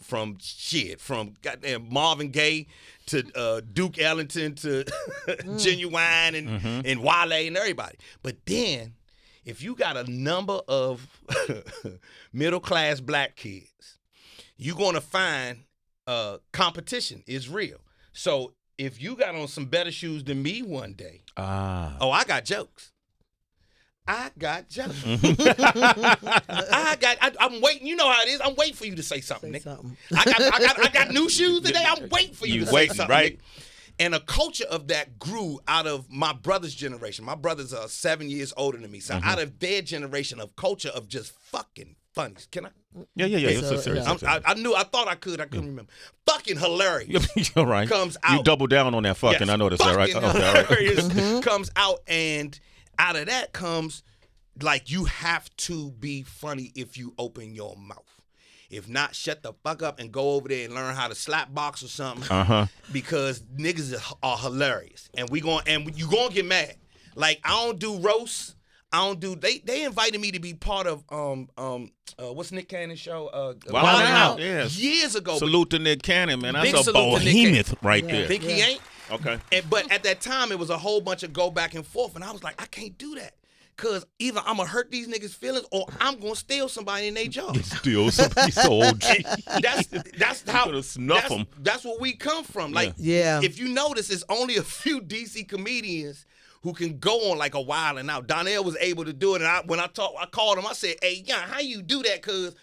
[SPEAKER 3] goddamn Marvin Gaye to Duke Ellington to Genuine and Wale and everybody. But then, if you got a number of middle-class black kids, you're going to find competition is real. So if you got on some better shoes than me one day, I got jokes. I got jokes. I'm waiting. You know how it is. I'm waiting for you to say something, Nick. I got new shoes today. I'm waiting for you to say something,
[SPEAKER 2] right?
[SPEAKER 3] Nick. And a culture of that grew out of my brother's generation. My brothers are 7 years older than me. So out of their generation of culture of just fucking funny. Can I?
[SPEAKER 2] Yeah. It's serious.
[SPEAKER 3] I thought I could. I couldn't remember. Fucking hilarious.
[SPEAKER 2] You're right.
[SPEAKER 3] Comes out.
[SPEAKER 2] You double down on that fucking.
[SPEAKER 3] Yes,
[SPEAKER 2] I noticed that, right?
[SPEAKER 3] Hilarious comes out, and out of that comes, like, you have to be funny if you open your mouth. If not, shut the fuck up and go over there and learn how to slap box or something. Because niggas are hilarious, and you gonna get mad. Like, I don't do roasts. I don't do. They invited me to be part of what's Nick Cannon's show?
[SPEAKER 2] Wild 'N Out. Yes.
[SPEAKER 3] Years ago.
[SPEAKER 2] Salute to Nick Cannon, man. That's
[SPEAKER 3] Big
[SPEAKER 2] a
[SPEAKER 3] salute to Nick
[SPEAKER 2] behemoth right there.
[SPEAKER 3] Think he ain't?
[SPEAKER 2] Okay.
[SPEAKER 3] But at that time, it was a whole bunch of go back and forth, and I was like, I can't do that. Because either I'm going to hurt these niggas' feelings or I'm going to steal somebody in their job.
[SPEAKER 2] Steal somebody so OG.
[SPEAKER 3] That's how.
[SPEAKER 2] Snuff them.
[SPEAKER 3] That's where we come from. Like, if you notice, it's only a few DC comedians who can go on like a Wild 'N Out. Donnell was able to do it, and when I called him, I said, hey, yeah, how you do that? Because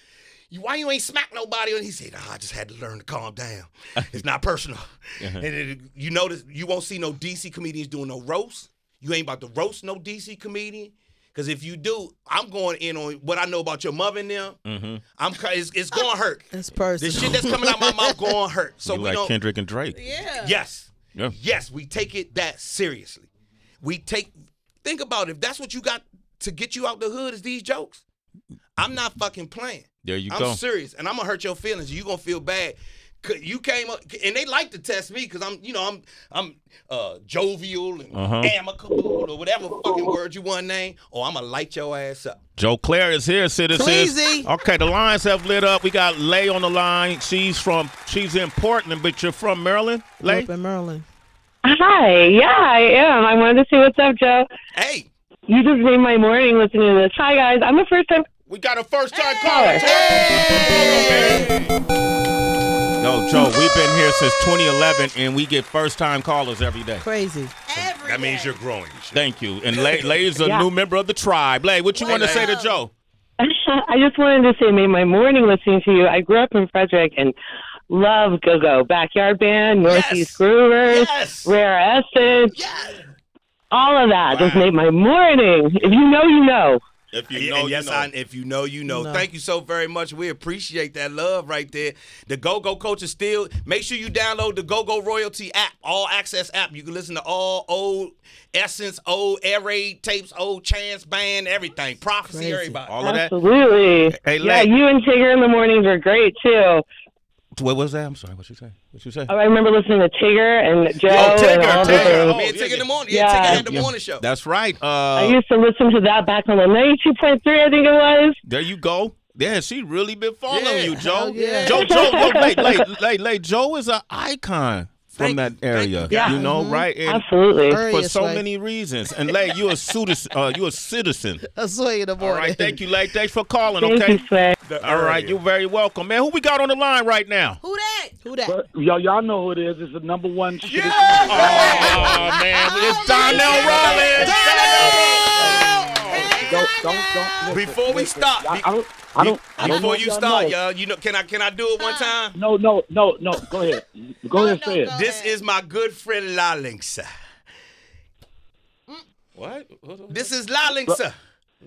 [SPEAKER 3] why you ain't smack nobody? And he said, I just had to learn to calm down. It's not personal. And you notice, you won't see no DC comedians doing no roast. You ain't about to roast no DC comedian. Because if you do, I'm going in on what I know about your mother and them. It's going to hurt.
[SPEAKER 4] It's personal.
[SPEAKER 3] The shit that's coming out my mouth going to hurt. So
[SPEAKER 2] you
[SPEAKER 3] we
[SPEAKER 2] like
[SPEAKER 3] don't.
[SPEAKER 2] Kendrick and Drake.
[SPEAKER 5] Yeah.
[SPEAKER 3] Yes.
[SPEAKER 2] Yeah.
[SPEAKER 3] Yes, we take it that seriously. Think about it. If that's what you got to get you out the hood is these jokes. I'm not fucking playing.
[SPEAKER 2] There you go.
[SPEAKER 3] I'm serious, and I'm gonna hurt your feelings. You gonna feel bad. You came up, and they like to test me because I'm jovial and amicable or whatever fucking word you want to name, or I'm gonna light your ass up.
[SPEAKER 2] Joe Clair is here, citizens.
[SPEAKER 4] Crazy.
[SPEAKER 2] Okay, the lines have lit up. We got Lay on the line. She's in Portland, but you're from Maryland, Lay?
[SPEAKER 4] Up in Maryland.
[SPEAKER 6] Hi, yeah, I am. I wanted to say what's up, Joe.
[SPEAKER 3] Hey,
[SPEAKER 6] you just made my morning listening to this. Hi, guys. I'm a first-time.
[SPEAKER 3] we got a first-time caller.
[SPEAKER 2] Yo, Joe, we've been here since 2011, and we get first-time callers every day.
[SPEAKER 4] Crazy.
[SPEAKER 3] That means you're growing.
[SPEAKER 2] Thank you. And Lay is a new member of the tribe. Lay, what you want to say to Joe?
[SPEAKER 6] I just wanted to say, made my morning listening to you. I grew up in Frederick and love Gogo, Backyard Band, Northeast Groovers, Rare Essence, all of that just made my morning. If you know, you know.
[SPEAKER 2] If you know, you know.
[SPEAKER 3] If you know, you know. Thank you so very much. We appreciate that love right there. The Gogo Coach is still. Make sure you download the Gogo Royalty app, all access app. You can listen to all old Essence, old Air Raid tapes, old Chance Band, everything. Prophecy, everybody.
[SPEAKER 2] All of that.
[SPEAKER 6] Absolutely.
[SPEAKER 2] Hey,
[SPEAKER 6] yeah, you and Tigger in the mornings are great too.
[SPEAKER 2] What was that? I'm sorry. What you say?
[SPEAKER 6] Oh, I remember listening to Tigger and Joe
[SPEAKER 3] Tigger,
[SPEAKER 6] and all the things.
[SPEAKER 3] Me and Tigger in the morning. Yeah, Tigger had the morning show.
[SPEAKER 2] That's right.
[SPEAKER 6] I used to listen to that back on the 92.3, I think it was.
[SPEAKER 2] There you go. Yeah, she really been following you, Joe.
[SPEAKER 4] Yeah.
[SPEAKER 2] Joe, wait, Joe is an icon from that area.
[SPEAKER 6] Yeah.
[SPEAKER 2] You know, right? And
[SPEAKER 6] Absolutely.
[SPEAKER 2] for so many reasons. And Lay, you're a citizen.
[SPEAKER 4] That's why in the
[SPEAKER 2] All
[SPEAKER 4] morning.
[SPEAKER 2] right, thank you, Lay. Thanks for calling,
[SPEAKER 6] Thank
[SPEAKER 2] okay?
[SPEAKER 6] you, Sway.
[SPEAKER 2] All right, you're very welcome, man. Who we got on the line right now?
[SPEAKER 5] Who that?
[SPEAKER 4] Who that?
[SPEAKER 1] But y'all know who it is. It's the number one.
[SPEAKER 2] Oh, man. It's Donnell Rawlings.
[SPEAKER 1] Don't.
[SPEAKER 3] Before we start, before you start, y'all, you know, can I do it one time?
[SPEAKER 1] No. Go ahead. Go ahead and say it.
[SPEAKER 3] This is my good friend Rawlings.
[SPEAKER 2] What?
[SPEAKER 3] This is Rawlings.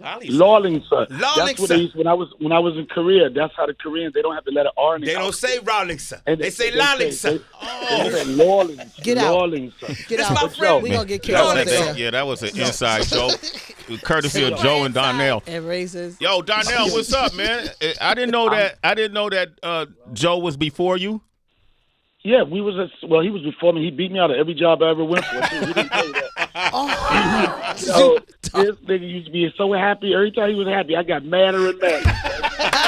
[SPEAKER 1] Rawlings, sir.
[SPEAKER 3] Rawlings,
[SPEAKER 1] That's what they used when I was in Korea. That's how the Koreans, they don't have the letter R in it.
[SPEAKER 3] They don't say Rawlings. They say
[SPEAKER 1] Rawlings.
[SPEAKER 3] Rawlings.
[SPEAKER 4] Get out.
[SPEAKER 1] Rawlings.
[SPEAKER 4] Get
[SPEAKER 3] This
[SPEAKER 4] out.
[SPEAKER 3] my friend.
[SPEAKER 4] We gonna get killed over there.
[SPEAKER 2] Yeah, that was an inside joke. Courtesy of Joe and Donnell.
[SPEAKER 4] And racist.
[SPEAKER 2] Yo, Donnell, what's up, man? I didn't know that Joe was before you.
[SPEAKER 1] Yeah, he was before me. He beat me out of every job I ever went for. He didn't tell you that. So this nigga used to be so happy. Every time he was happy, I got madder and madder.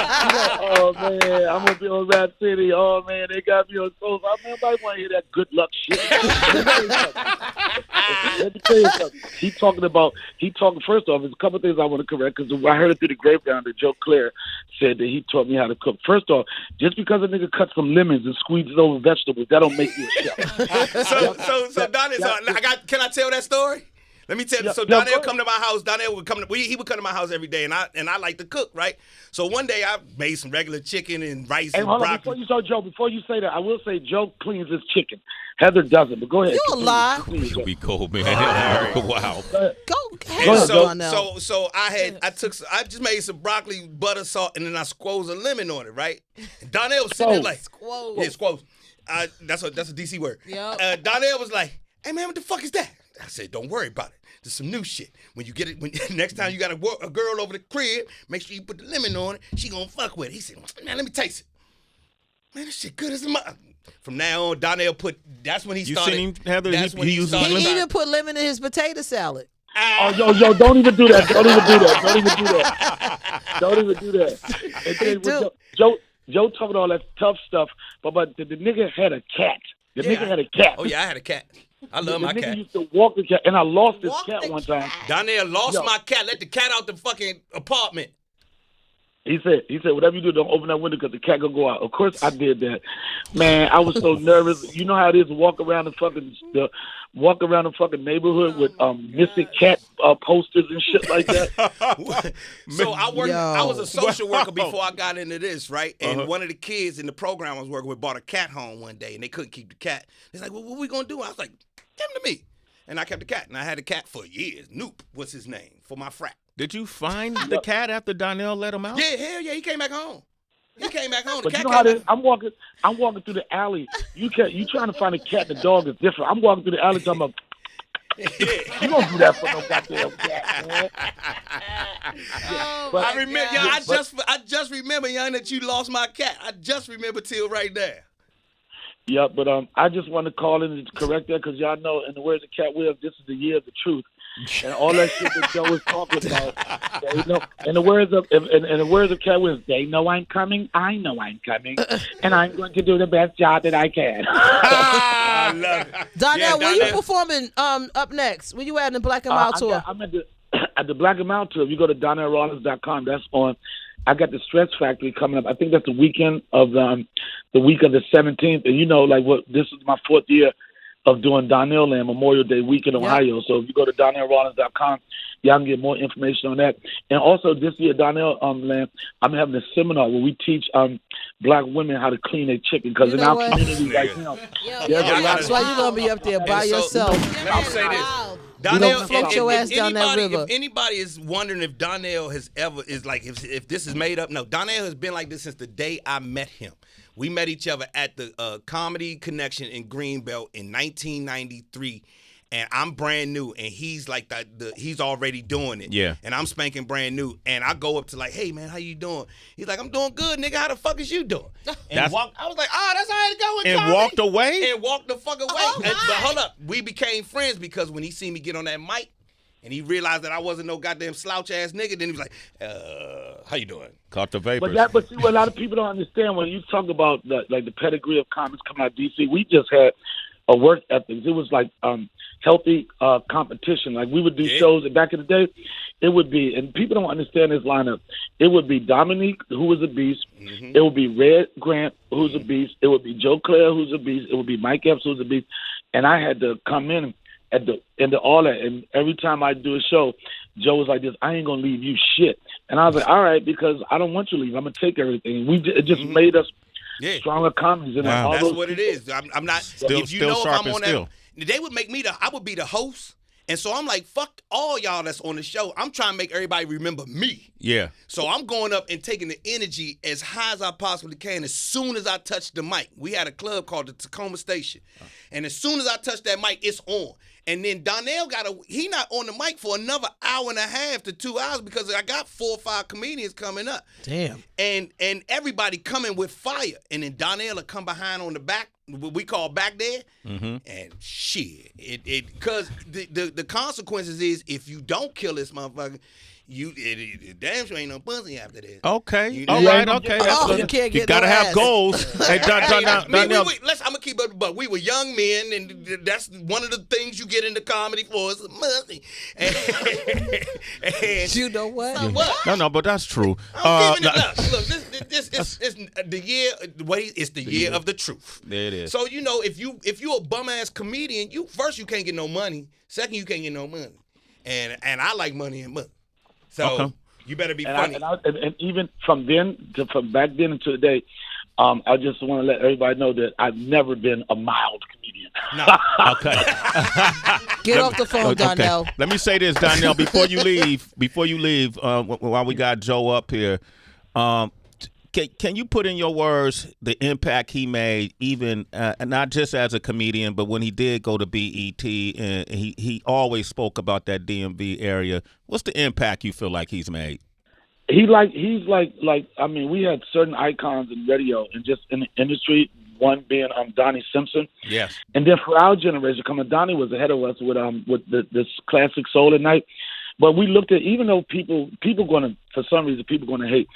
[SPEAKER 7] oh man, I'm gonna be on Rap City. Oh man, they got me on so. I mean, nobody want to hear that good luck shit. Let me tell you something. He talking. First off, there's a couple of things I want to correct because I heard it through the grapevine that Joe Clair said that he taught me how to cook. First off, just because a nigga cuts some lemons and squeezes over vegetables, that don't make you a chef.
[SPEAKER 3] So Donnie, can I tell that story? Let me tell you. So Donnell come to my house. Donnell would come. He would come to my house every day, and I like to cook, right? So one day I made some regular chicken and rice and broccoli.
[SPEAKER 7] Before you say that, I will say Joe cleans his chicken. Heather doesn't, but go ahead.
[SPEAKER 4] You a lie.
[SPEAKER 2] Be cold, man. Wow.
[SPEAKER 4] Go ahead,
[SPEAKER 3] So I just made some broccoli, butter, salt, and then I squoze a lemon on it, right? And Donnell was sitting there like,
[SPEAKER 5] Squoze.
[SPEAKER 3] yeah, squoze. That's a DC word.
[SPEAKER 5] Yep.
[SPEAKER 3] Donnell was like, hey man, what the fuck is that? I said, don't worry about it. There's some new shit. When you get it, next time you got a girl over the crib, make sure you put the lemon on it. She gonna fuck with it. He said, man, let me taste it. Man, this shit good as a mother. From now on, Donnell that's when he started.
[SPEAKER 2] You seen him, Heather?
[SPEAKER 3] That's when he
[SPEAKER 2] uses
[SPEAKER 3] started.
[SPEAKER 2] lemon.
[SPEAKER 4] He even put lemon in his potato salad.
[SPEAKER 7] Oh, yo, don't even do that. Don't even do that. And then Joe talking all that tough stuff, but the nigga had a cat. The nigga had a cat.
[SPEAKER 3] Oh, yeah, I had a cat. I love my cat.
[SPEAKER 7] The nigga used to walk the cat, and I lost this cat one time.
[SPEAKER 3] Donnell lost my cat. Let the cat out the fucking apartment.
[SPEAKER 7] He said, whatever you do, don't open that window because the cat gonna go out. Of course, I did that. Man, I was so nervous. You know how it is to walk around the fucking neighborhood with missing cat posters and shit like that.
[SPEAKER 3] So I was a social worker before I got into this, right? And one of the kids in the program I was working with brought a cat home one day, and they couldn't keep the cat. It's like, well, what we gonna do? I was like, give him to me. And I kept the cat, and I had the cat for years. Noop was his name for my frat.
[SPEAKER 2] Did you find the cat after Donnell let him out?
[SPEAKER 3] Yeah, hell yeah, he came back home. The
[SPEAKER 7] But
[SPEAKER 3] cat
[SPEAKER 7] you know how it is? I'm walking through the alley. You trying to find a cat. The dog is different. I'm walking through the alley talking about. You don't do that for no goddamn cat, man.
[SPEAKER 3] I remember, I just remember, young, that you lost my cat. I just remember till right there.
[SPEAKER 7] Yeah, but I just want to call in and correct that because y'all know, in the words of Cat Williams, this is the year of the truth. And all that shit that Joe was talking about, they know. In the words of Cat Williams, they know I'm coming. I know I'm coming, and I'm going to do the best job that I can.
[SPEAKER 3] I love it.
[SPEAKER 4] Donnell, where you performing up next? Where you at in the Black and Mild tour?
[SPEAKER 7] I'm at the Black and Mild tour. If you go to DonnellRawlings.com, that's on. I got the Stress Factory coming up. I think that's the weekend of the week of the 17th. And you know, like this is my 4th year of doing Donnell Land Memorial Day week in Ohio. So if you go to DonnellRawlings.com, y'all can get more information on that. And also this year, Donnell Land, I'm having a seminar where we teach black women how to clean their chicken because in our community right now,
[SPEAKER 4] that's why you're gonna be up there by yourself.
[SPEAKER 3] Let me say this. Donnell, if anybody is wondering if Donnell has ever if this is made up, no. Donnell has been like this since the day I met him. We met each other at the Comedy Connection in Greenbelt in 1993, and I'm brand new, and he's like he's already doing it.
[SPEAKER 2] Yeah.
[SPEAKER 3] And I'm spanking brand new, and I go up to like, hey man, how you doing? He's like, I'm doing good, nigga. How the fuck is you doing? And I was like, that's how it go in
[SPEAKER 2] and
[SPEAKER 3] comedy.
[SPEAKER 2] Walked away.
[SPEAKER 3] And walked the fuck away. But hold up, we became friends because when he seen me get on that mic. And he realized that I wasn't no goddamn slouch ass nigga. Then he was like, "How you doing?"
[SPEAKER 2] Caught the vapors.
[SPEAKER 7] But see, what a lot of people don't understand when you talk about the pedigree of comics coming out of DC, we just had a work ethic. It was like healthy competition. Like we would do shows, and back in the day, it would be, and people don't understand this lineup. It would be Dominique, who was a beast. Mm-hmm. It would be Red Grant, who's a beast. It would be Joe Clair, who's a beast. It would be Mike Epps, who's a beast. And I had to come in into all that, and every time I do a show, Joe was like this, I ain't gonna leave you shit. And I was like, all right, because I don't want you to leave. I'm gonna take everything. It just made us stronger comics. And all
[SPEAKER 3] that's
[SPEAKER 7] those
[SPEAKER 3] what it is. I'm not
[SPEAKER 2] still
[SPEAKER 3] if you know if I'm on
[SPEAKER 2] still.
[SPEAKER 3] that, they would make me I would be the host. And so I'm like, fuck all y'all that's on the show. I'm trying to make everybody remember me.
[SPEAKER 2] Yeah.
[SPEAKER 3] So I'm going up and taking the energy as high as I possibly can as soon as I touch the mic. We had a club called the Tacoma Station. And as soon as I touch that mic, it's on. And then Donnell he not on the mic for another hour and a half to 2 hours because I got 4 or 5 comedians coming up.
[SPEAKER 4] Damn.
[SPEAKER 3] And everybody coming with fire. And then Donnell will come behind on the back, what we call back there. Mm-hmm. And shit. Because the consequences is if you don't kill this motherfucker, damn sure ain't no pussy after this.
[SPEAKER 2] Okay. All right. Okay.
[SPEAKER 4] Oh, you can't get
[SPEAKER 2] You gotta
[SPEAKER 4] no
[SPEAKER 2] have
[SPEAKER 4] ass.
[SPEAKER 2] goals. Hey,
[SPEAKER 3] I'm
[SPEAKER 2] Donnell.
[SPEAKER 3] gonna keep it, but we were young men, and that's one of the things you get into comedy for is pussy. And
[SPEAKER 4] You know what?
[SPEAKER 3] what?
[SPEAKER 2] No, but that's true.
[SPEAKER 3] I'm keeping it. Look, this is the year. It's the year of the truth.
[SPEAKER 2] There it is.
[SPEAKER 3] So if you a bum ass comedian, you can't get no money. Second, you can't get no money. And I like money and money. So you better be funny.
[SPEAKER 7] And even from back then until today, I just want to let everybody know that I've never been a mild comedian.
[SPEAKER 3] No.
[SPEAKER 2] Okay.
[SPEAKER 4] Get off the phone, Donnell.
[SPEAKER 2] Okay. Let me say this, Donnell, before you leave, while we got Joe up here, can you put in your words the impact he made, even not just as a comedian, but when he did go to BET, and he always spoke about that DMV area. What's the impact you feel like he's made?
[SPEAKER 7] He's like I mean, we had certain icons in radio and just in the industry. One being Donnie Simpson.
[SPEAKER 2] Yes.
[SPEAKER 7] And then for our generation, Donnie was ahead of us with this classic soul at night. But we looked at, even though people for some reason going to hate,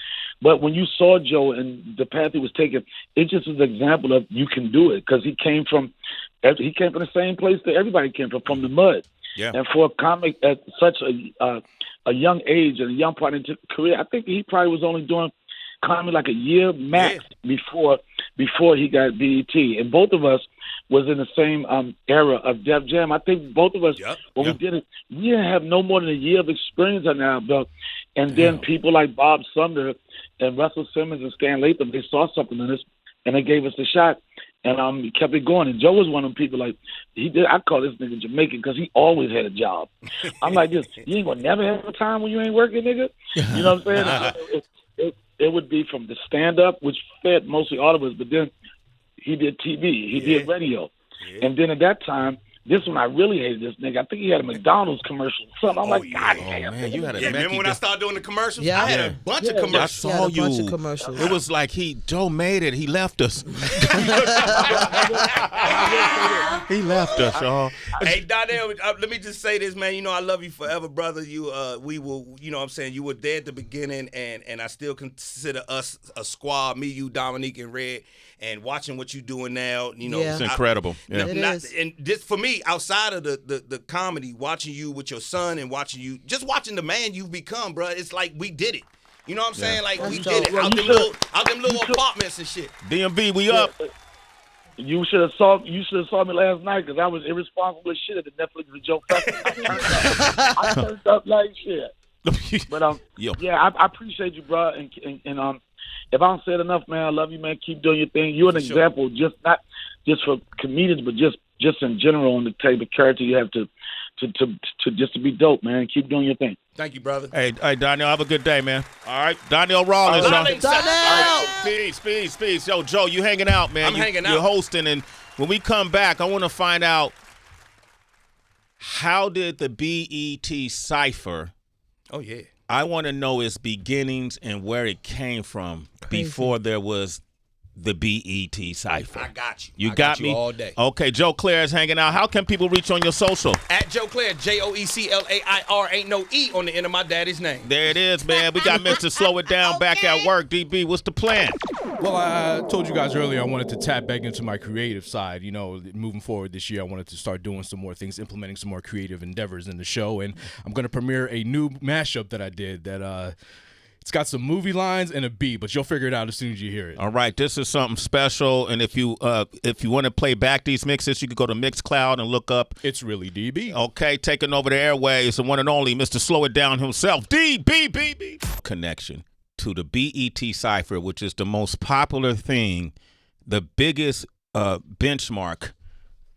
[SPEAKER 7] but when you saw Joe and the path he was taking, it just is an example of you can do it, because he came from the same place that everybody came from the mud.
[SPEAKER 2] Yeah.
[SPEAKER 7] And for a comic at such a young age and a young part into career, I think he probably was only doing comedy like a year max before he got BET. And both of us was in the same era of Def Jam. I think both of us, when we did it, we didn't have no more than a year of experience on our belt. And then people like Bob Sumner and Russell Simmons and Stan Latham, they saw something in us, and they gave us a shot. And he kept it going. And Joe was one of them people, like, I call this nigga Jamaican because he always had a job. I'm like this, you ain't gonna never have a time when you ain't working, nigga? You know what I'm saying? It would be from the stand-up, which fed mostly all of us, but then he did TV, he did radio. Yeah. And then at that time, this one I really hated this nigga. I think he had a McDonald's commercial or something. I'm like, God damn.
[SPEAKER 2] Man, you had a
[SPEAKER 3] remember when I started doing the commercials?
[SPEAKER 4] Yeah.
[SPEAKER 3] I had a bunch of commercials.
[SPEAKER 2] I saw
[SPEAKER 4] you.
[SPEAKER 2] Bunch of commercials. It was like Joe made it. He left us. He left us, y'all.
[SPEAKER 3] Hey, Donnell, let me just say this, man. You know, I love you forever, brother. We will, you know what I'm saying? You were there at the beginning, and I still consider us a squad, me, you, Dominique, and Red, and watching what you're doing now, you know.
[SPEAKER 2] It's incredible. Yeah.
[SPEAKER 4] It is.
[SPEAKER 3] And this, for me, outside of the comedy, watching you with your son and watching the man you've become, bro, it's like we did it. You know what I'm saying? Like, we did it. Out them little apartments and shit.
[SPEAKER 2] DMV, we up.
[SPEAKER 7] You should have saw me last night, because I was irresponsible as shit at the Netflix and Joe Clair. I turned up like shit. But I appreciate you, bro. And if I don't say it enough, man, I love you, man. Keep doing your thing. You're an example, just not just for comedians, but just in general, on the type of character you have to just to be dope, man. Keep doing your thing.
[SPEAKER 3] Thank you, brother.
[SPEAKER 2] Hey, Donnell, have a good day, man. All right, Donnell Rawlings.
[SPEAKER 3] Donnell!
[SPEAKER 2] Peace. Yo, Joe, you hanging out, man.
[SPEAKER 3] I'm hanging out.
[SPEAKER 2] You're hosting, and when we come back, I want to find out, how did the BET Cipher?
[SPEAKER 3] Oh, yeah.
[SPEAKER 2] I want to know its beginnings and where it came from before there was the BET Cipher.
[SPEAKER 3] I got you.
[SPEAKER 2] You got me
[SPEAKER 3] all day.
[SPEAKER 2] Okay, Joe Clair is hanging out. How can people reach on your social?
[SPEAKER 3] At Joe Clair, JoeClair. Ain't no E on the end of my daddy's name.
[SPEAKER 2] There it is, man. We got Mr. Slow It Down back at work. DB, what's the plan?
[SPEAKER 8] Well, I told you guys earlier I wanted to tap back into my creative side. You know, moving forward this year, I wanted to start doing some more things, implementing some more creative endeavors in the show. And I'm going to premiere a new mashup that I did that it's got some movie lines and a beat, but you'll figure it out as soon as you hear it.
[SPEAKER 2] All right, this is something special. And if you want to play back these mixes, you can go to Mixcloud and look up.
[SPEAKER 8] It's really DB.
[SPEAKER 2] Okay, taking over the airways, the one and only Mr. Slow It Down himself, DB. Connection to the BET Cipher, which is the most popular thing, the biggest benchmark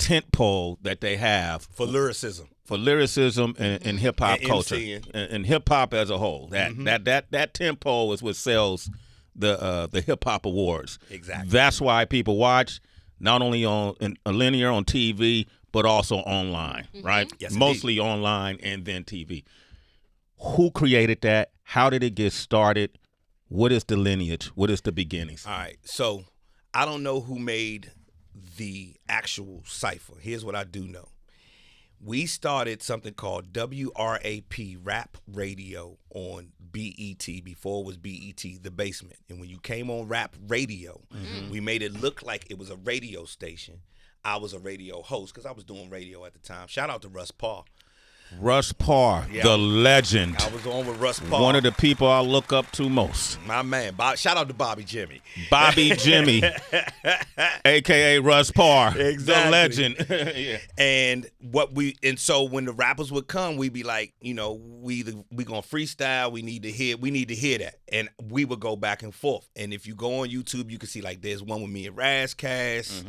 [SPEAKER 2] tentpole that they have
[SPEAKER 3] for lyricism.
[SPEAKER 2] And hip hop
[SPEAKER 3] and
[SPEAKER 2] culture and hip hop as a whole. That tentpole is what sells the hip hop awards.
[SPEAKER 3] Exactly.
[SPEAKER 2] That's why people watch, not only on linear on TV, but also online, right?
[SPEAKER 3] Yes,
[SPEAKER 2] mostly
[SPEAKER 3] indeed.
[SPEAKER 2] Online and then TV. Who created that? How did it get started? What is the lineage? What is the beginnings?
[SPEAKER 3] All right, so I don't know who made the actual cipher. Here's what I do know. we started something called WRAP Rap Radio on BET before it was BET, the basement. And when you came on Rap Radio, we made it look like it was a radio station. I was a radio host because I was doing radio at the time. Shout out to Russ Parr.
[SPEAKER 2] Russ Parr, the legend.
[SPEAKER 3] I was on with Russ Parr.
[SPEAKER 2] One of the people I look up to most.
[SPEAKER 3] My man. Shout out to Bobby Jimmy.
[SPEAKER 2] Bobby Jimmy, a.k.a. Russ Parr,
[SPEAKER 3] Exactly.
[SPEAKER 2] the legend. Yeah.
[SPEAKER 3] And so when the rappers would come, we'd be like, we gonna freestyle. We need to hear that, and we would go back and forth. And if you go on YouTube, you can see like there's one with me and Razcast.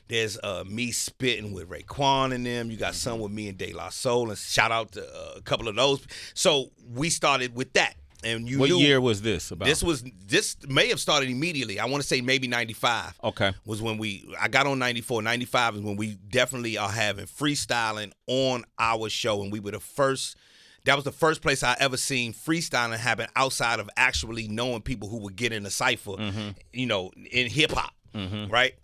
[SPEAKER 3] There's me spitting with Raekwon and them. You got some with me and De La Soul, and shout out to a couple of those. So we started with that. And
[SPEAKER 2] what year was this about?
[SPEAKER 3] This may have started immediately. I want to say maybe 95.
[SPEAKER 2] Okay.
[SPEAKER 3] Was when I got on 94. 95 is when we definitely are having freestyling on our show, and we were the first. That was the first place I ever seen freestyling happen outside of actually knowing people who would get in the cypher, in hip hop, right?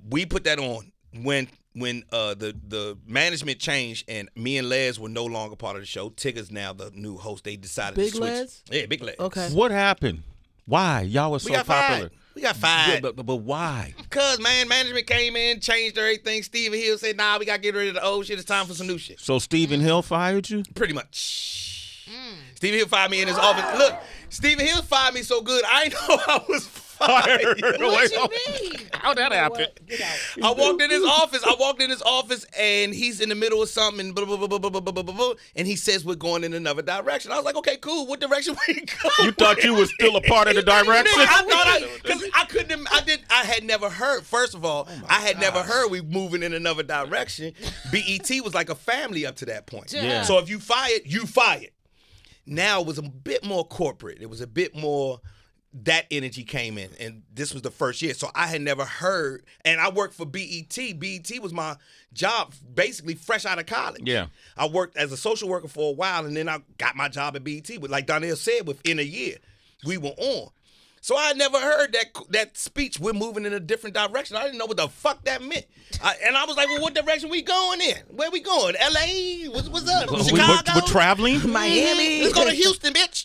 [SPEAKER 3] We put that on when the management changed and me and Les were no longer part of the show. Tigger's now the new host. They decided to switch.
[SPEAKER 4] Les?
[SPEAKER 3] Yeah, Big Les.
[SPEAKER 4] Okay.
[SPEAKER 2] What happened? Why? Y'all were so popular.
[SPEAKER 3] We got fired.
[SPEAKER 2] Yeah, but why?
[SPEAKER 3] Because, man, management came in, changed everything. Stephen Hill said, nah, we got to get rid of the old shit. It's time for some new shit.
[SPEAKER 2] So Stephen Hill fired you?
[SPEAKER 3] Pretty much. Stephen Hill fired me in his office. Look, Stephen Hill fired me so good, I didn't know I was fired.
[SPEAKER 5] What you mean?
[SPEAKER 2] How'd that happen?
[SPEAKER 3] I walked in his office, and he's in the middle of something, and blah, blah, blah, blah, blah, blah, blah, blah, and he says we're going in another direction. I was like, okay, cool. What direction we go?
[SPEAKER 2] You thought you was still a part of the direction?
[SPEAKER 3] I had never heard. First of all, I had never heard we moving in another direction. BET was like a family up to that point.
[SPEAKER 2] Yeah.
[SPEAKER 3] So if you fired, you fired. Now it was a bit more corporate. It was a bit more. That energy came in, and this was the first year. So I had never heard, and I worked for BET. BET was my job, basically fresh out of college.
[SPEAKER 2] Yeah.
[SPEAKER 3] I worked as a social worker for a while, and then I got my job at BET. But like Donnell said, within a year, we were on. So I never heard that speech, we're moving in a different direction. I didn't know what the fuck that meant. And I was like, well, what direction we going in? Where we going? L.A.? What's up? Chicago?
[SPEAKER 2] We're traveling?
[SPEAKER 4] Miami.
[SPEAKER 3] Let's go to Houston, bitch.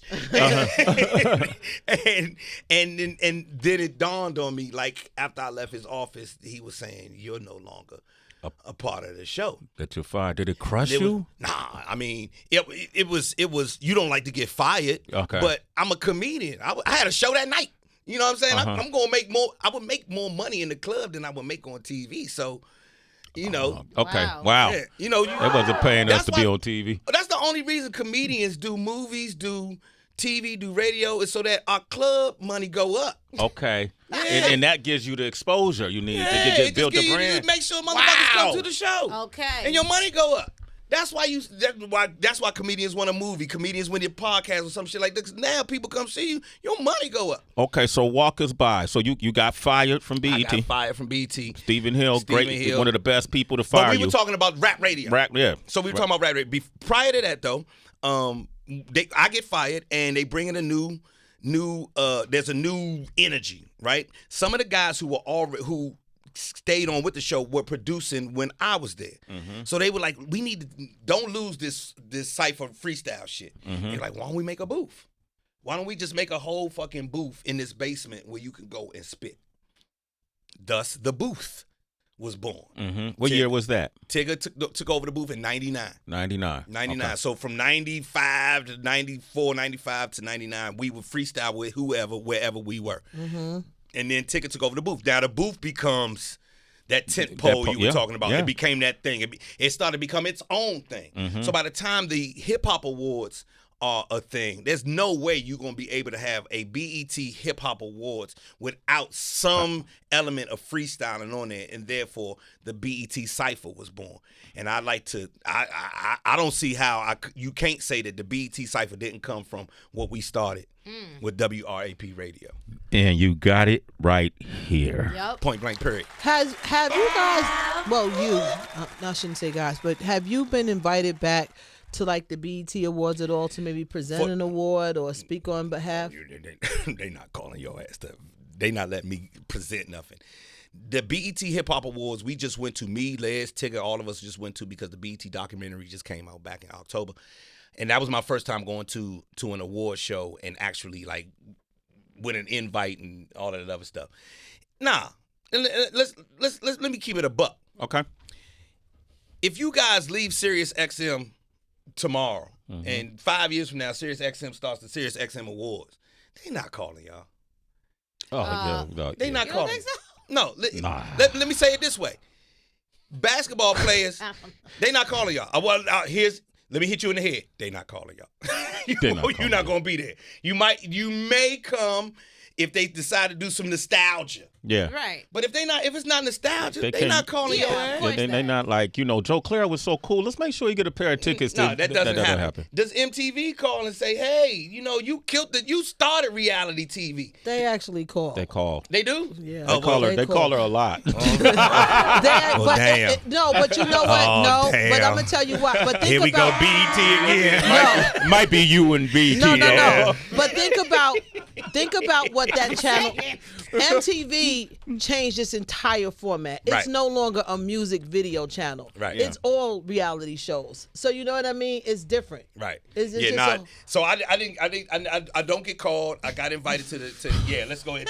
[SPEAKER 3] And then it dawned on me, like, after I left his office, he was saying, you're no longer a part of the show.
[SPEAKER 2] That you're fired. Did it crush you?
[SPEAKER 3] Nah, I mean, it was. You don't like to get fired.
[SPEAKER 2] Okay.
[SPEAKER 3] But I'm a comedian. I had a show that night. You know what I'm saying? I'm gonna make more. I would make more money in the club than I would make on TV. So,
[SPEAKER 2] Okay. Wow.
[SPEAKER 3] Yeah,
[SPEAKER 2] That wasn't paying us to be on TV.
[SPEAKER 3] That's the only reason comedians do movies, do TV, do radio, is so that our club money go up.
[SPEAKER 2] Okay.
[SPEAKER 3] Yeah.
[SPEAKER 2] And that gives you the exposure you need to
[SPEAKER 3] it
[SPEAKER 2] just build the
[SPEAKER 3] you
[SPEAKER 2] brand.
[SPEAKER 3] make sure motherfuckers come to the show.
[SPEAKER 5] Okay.
[SPEAKER 3] And your money go up. That's why comedians want a movie. Comedians win your podcast or some shit like this. Now people come see you, your money go up.
[SPEAKER 2] Okay, so walk us by. So you got fired from BET.
[SPEAKER 3] I got fired from BET.
[SPEAKER 2] Stephen Hill, great, one of the best people to fire you.
[SPEAKER 3] But we were talking about rap radio.
[SPEAKER 2] Yeah.
[SPEAKER 3] So we were talking about rap radio. Prior to that, though, I get fired, and they bring in a new. There's a new energy, right? Some of the guys who stayed on with the show were producing when I was there. So they were like, don't lose this Cypher freestyle shit. They're like, why don't we make a booth? Why don't we just make a whole fucking booth in this basement where you can go and spit? Thus, the booth was born.
[SPEAKER 2] What year was that?
[SPEAKER 3] Tigger took over the booth in 99.
[SPEAKER 2] 99.
[SPEAKER 3] Okay. So from 95 to 94, 95 to 99, we would freestyle with whoever, wherever we were. And then Tigger took over the booth. Now the booth becomes that tent pole you were talking about.
[SPEAKER 2] Yeah.
[SPEAKER 3] It became that thing. It started to become its own thing. So by the time the Hip-Hop Awards are a thing, there's no way you're going to be able to have a BET Hip-Hop Awards without some element of freestyling on there, and therefore the BET Cypher was born. And I like to, I don't see how you can't say that the BET Cypher didn't come from what we started with WRAP Radio.
[SPEAKER 2] And you got it right here.
[SPEAKER 5] Yep.
[SPEAKER 3] Point blank period.
[SPEAKER 4] Have you guys? Well, I shouldn't say guys, but have you been invited back to like the BET Awards at all to maybe present an award or speak on behalf?
[SPEAKER 3] They not calling your ass stuff. They not letting me present nothing. The BET Hip Hop Awards we just went to, me, Les, Tigger, all of us just went to because the BET documentary just came out back in October. And that was my first time going to an award show and actually like with an invite and all of that other stuff. Nah, let me keep it a buck.
[SPEAKER 2] Okay.
[SPEAKER 3] If you guys leave Sirius XM tomorrow and 5 years from now Sirius XM starts the Sirius XM Awards, they not calling y'all.
[SPEAKER 2] Oh
[SPEAKER 3] They not calling.
[SPEAKER 5] think so?
[SPEAKER 3] No, let me say it this way. Basketball players, they not calling y'all. Let me hit you in the head. They not calling y'all. You're not gonna be there. You may come if they decide to do some nostalgia.
[SPEAKER 2] Yeah.
[SPEAKER 5] Right.
[SPEAKER 3] But if it's not nostalgia, they not calling your ass.
[SPEAKER 2] Yeah, they not like, Joe Clair was so cool. Let's make sure you get a pair of tickets.
[SPEAKER 3] No, that doesn't happen. Does MTV call and say, hey, you started reality TV?
[SPEAKER 4] They actually call.
[SPEAKER 2] They call.
[SPEAKER 3] They do?
[SPEAKER 4] Yeah.
[SPEAKER 2] They call her a lot.
[SPEAKER 4] Damn.
[SPEAKER 3] Damn.
[SPEAKER 4] But you know what?
[SPEAKER 3] Oh,
[SPEAKER 4] No,
[SPEAKER 3] damn.
[SPEAKER 4] but I'm gonna tell you what. But think
[SPEAKER 3] Here we go,
[SPEAKER 4] about
[SPEAKER 3] BET again.
[SPEAKER 2] Might be you and BT.
[SPEAKER 4] No. But think about what that channel. MTV changed its entire format. It's
[SPEAKER 3] Right.
[SPEAKER 4] no longer a music video channel.
[SPEAKER 3] Right.
[SPEAKER 4] It's all reality shows. So you know what I mean? It's different.
[SPEAKER 3] Right.
[SPEAKER 4] It's
[SPEAKER 3] Yeah.
[SPEAKER 4] just
[SPEAKER 3] Nah. So I don't get called. I got invited to. Yeah. Let's go ahead.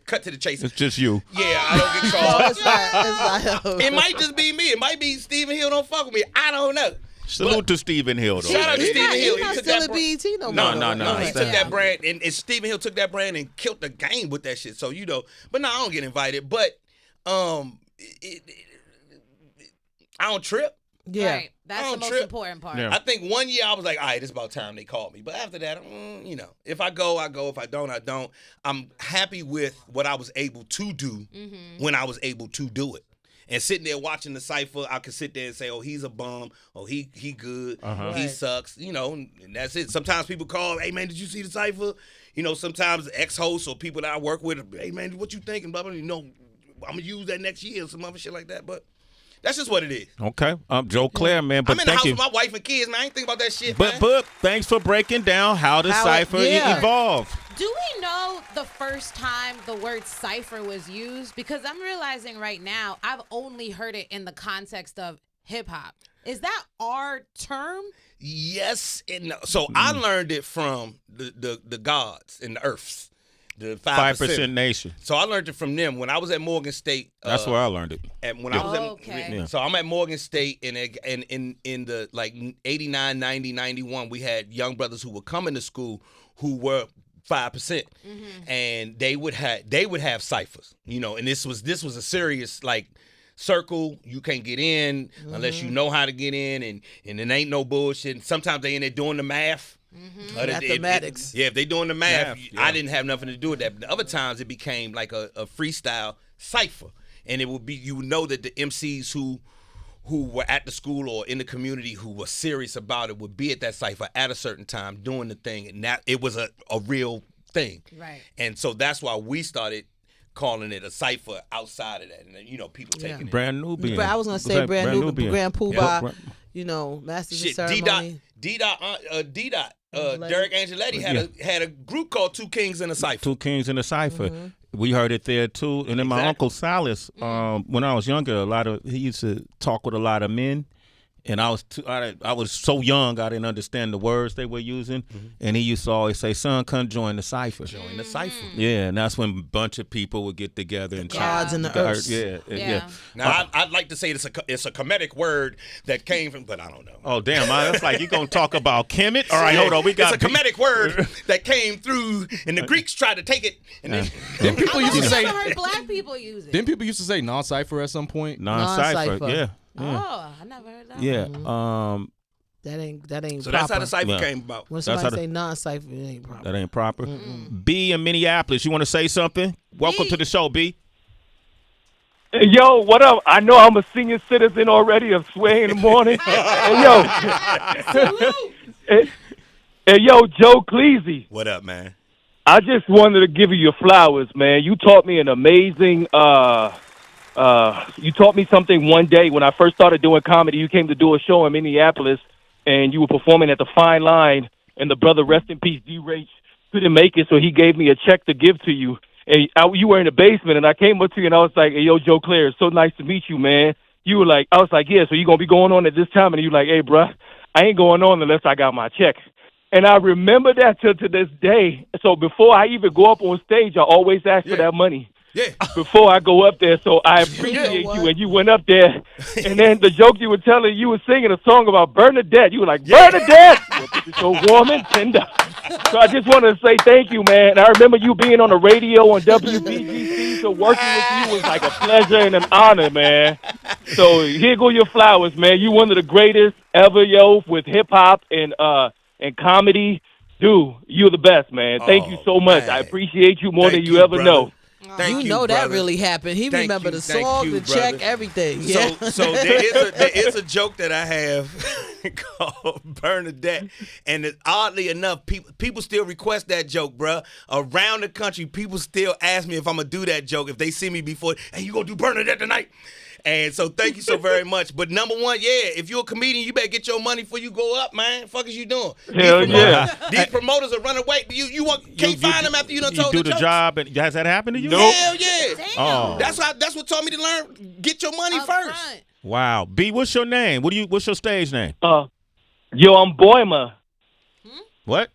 [SPEAKER 3] Cut to the chase.
[SPEAKER 2] It's just you.
[SPEAKER 3] Yeah. I don't get
[SPEAKER 4] No,
[SPEAKER 3] called.
[SPEAKER 4] it's not.
[SPEAKER 3] It might just be me. It might be Stephen Hill don't fuck with me. I don't know.
[SPEAKER 2] Salute to Stephen Hill, though.
[SPEAKER 3] Shout out to
[SPEAKER 4] He's
[SPEAKER 3] Stephen
[SPEAKER 4] not,
[SPEAKER 3] Hill.
[SPEAKER 4] he's not
[SPEAKER 3] took
[SPEAKER 4] still
[SPEAKER 3] that
[SPEAKER 4] at
[SPEAKER 3] brand-
[SPEAKER 4] BET no more.
[SPEAKER 2] No.
[SPEAKER 3] He took
[SPEAKER 4] Yeah.
[SPEAKER 3] that brand, and Stephen Hill took that brand and killed the game with that shit. So but no, I don't get invited. But I don't trip.
[SPEAKER 4] Yeah.
[SPEAKER 5] Right. That's
[SPEAKER 3] I
[SPEAKER 5] the
[SPEAKER 3] don't
[SPEAKER 5] most
[SPEAKER 3] trip.
[SPEAKER 5] important part.
[SPEAKER 2] Yeah.
[SPEAKER 3] I think one year I was like, all right, it's about time they called me. But after that, if I go, I go. If I don't, I don't. I'm happy with what I was able to do when I was able to do it. And sitting there watching the Cypher, I could sit there and say, oh, he's a bum. Oh, he good. He
[SPEAKER 4] Right.
[SPEAKER 3] sucks. And that's it. Sometimes people call, hey, man, did you see the Cypher? Sometimes ex-hosts or people that I work with, hey, man, what you thinking? Blah, blah, I'm going to use that next year or some other shit like that. But that's just what it is.
[SPEAKER 2] Okay. Joe Clair, man. But
[SPEAKER 3] I'm in the
[SPEAKER 2] thank
[SPEAKER 3] house
[SPEAKER 2] you.
[SPEAKER 3] with my wife and kids, man. I ain't thinking about that shit, man.
[SPEAKER 2] But thanks for breaking down how the Cypher evolved.
[SPEAKER 5] Do we know the first time the word cipher was used? Because I'm realizing right now I've only heard it in the context of hip hop. Is that our term?
[SPEAKER 3] Yes and no. So I learned it from the gods and the earths, the
[SPEAKER 2] 5% Nation.
[SPEAKER 3] So I learned it from them when I was at Morgan State.
[SPEAKER 2] That's where I learned it.
[SPEAKER 3] And when I was
[SPEAKER 5] Okay.
[SPEAKER 3] so I'm at Morgan State, and in the like 89, 90, 91, we had young brothers who were coming to school who were 5%, and they would have ciphers, and this was a serious like circle. You can't get in unless you know how to get in, and it ain't no bullshit. And sometimes they in there doing the math.
[SPEAKER 4] Mathematics.
[SPEAKER 3] If they doing the math,
[SPEAKER 2] yeah.
[SPEAKER 3] I didn't have nothing to do with that. But the other times it became like a freestyle cipher, and it would be, you would know that the MCs who were at the school or in the community who were serious about it would be at that cipher at a certain time doing the thing, and that it was a real thing.
[SPEAKER 5] Right.
[SPEAKER 3] And so that's why we started calling it a cipher outside of that, and people taking it.
[SPEAKER 2] Brand Nubian.
[SPEAKER 4] But I was gonna say brand new, Grand Poobah.
[SPEAKER 2] Yeah.
[SPEAKER 4] Masters of
[SPEAKER 3] Shit,
[SPEAKER 4] Ceremony.
[SPEAKER 3] Derek Angeletti had a group called Two Kings in a Cipher.
[SPEAKER 2] Two Kings in a Cipher. We heard it there too. And then my uncle Silas, when I was younger, he used to talk with a lot of men. And I was so young, I didn't understand the words they were using. And he used to always say, son, come join the cipher.
[SPEAKER 3] Join the cipher.
[SPEAKER 2] Yeah, and that's when a bunch of people would get together and
[SPEAKER 4] Gods and the earths.
[SPEAKER 2] Yeah.
[SPEAKER 3] Now, I'd like to say it's a comedic word that came from, but I don't know.
[SPEAKER 2] Oh, damn. It's like you're going to talk about Kemet? All right, hold on.
[SPEAKER 3] It's a comedic word that came through, and the Greeks tried to take it. And
[SPEAKER 8] Then people used to say.
[SPEAKER 5] I've heard black people use it.
[SPEAKER 8] Then people used to say non-cipher at some point.
[SPEAKER 2] Non-cipher.
[SPEAKER 4] Non-cipher.
[SPEAKER 2] Yeah.
[SPEAKER 5] Oh, I never heard that.
[SPEAKER 2] Yeah.
[SPEAKER 4] That ain't.
[SPEAKER 3] So
[SPEAKER 4] proper.
[SPEAKER 3] that's how the cipher came about.
[SPEAKER 4] When
[SPEAKER 2] That's how
[SPEAKER 4] somebody
[SPEAKER 2] the-
[SPEAKER 4] say non-cipher, it ain't proper.
[SPEAKER 2] That ain't proper. B in Minneapolis, you want to say something? Welcome to the show, B.
[SPEAKER 9] Hey, yo, what up? I know I'm a senior citizen already of Sway in the morning. Hey, yo. Hey, yo, Joe Cleasy.
[SPEAKER 3] What up, man?
[SPEAKER 9] I just wanted to give you your flowers, man. You taught me an amazing you taught me something one day when I first started doing comedy. You came to do a show in Minneapolis, and you were performing at the Fine Line, and the brother, rest in peace, D. Rach, couldn't make it, so he gave me a check to give to you. and you were in the basement, and I came up to you, and I was like, hey, yo, Joe Clair, it's so nice to meet you, man. You were like, I was like, yeah, so you going to be going on at this time? And you like, hey, bruh, I ain't going on unless I got my check. And I remember that to this day. So before I even go up on stage, I always ask for that money.
[SPEAKER 3] Yeah.
[SPEAKER 9] Before I go up there, so I appreciate you. And you went up there, and then the joke you were telling, you were singing a song about Bernadette. You were like, Bernadette, it's so warm and tender. So I just wanted to say thank you, man. And I remember you being on the radio on WPGC, so working with you was like a pleasure and an honor, man. So here go your flowers, man. You one of the greatest ever, yo, with hip hop and comedy. Dude, you're the best, man. Thank you so much. Man. I appreciate you more than you ever know.
[SPEAKER 4] Thank you know that really happened. He remembered the song, the check, everything. Yeah.
[SPEAKER 3] So there is a joke that I have called Bernadette, and oddly enough, people still request that joke, bruh. Around the country, people still ask me if I'm gonna do that joke if they see me before. Hey, you gonna do Bernadette tonight? And so thank you so very much. But number one, if you're a comedian, you better get your money before you go up, man. Fuck is you doing?
[SPEAKER 9] Hell yeah.
[SPEAKER 3] These promoters are running away. You can't find them after you done told
[SPEAKER 2] the
[SPEAKER 3] jokes.
[SPEAKER 2] job. And has that happened to you?
[SPEAKER 9] Nope.
[SPEAKER 3] Hell yeah.
[SPEAKER 5] Damn.
[SPEAKER 2] Oh.
[SPEAKER 3] That's what taught me to learn. Get your money first.
[SPEAKER 5] Front.
[SPEAKER 2] Wow. B, what's your name? What's your stage name?
[SPEAKER 9] Yo, I'm Boima.
[SPEAKER 2] What?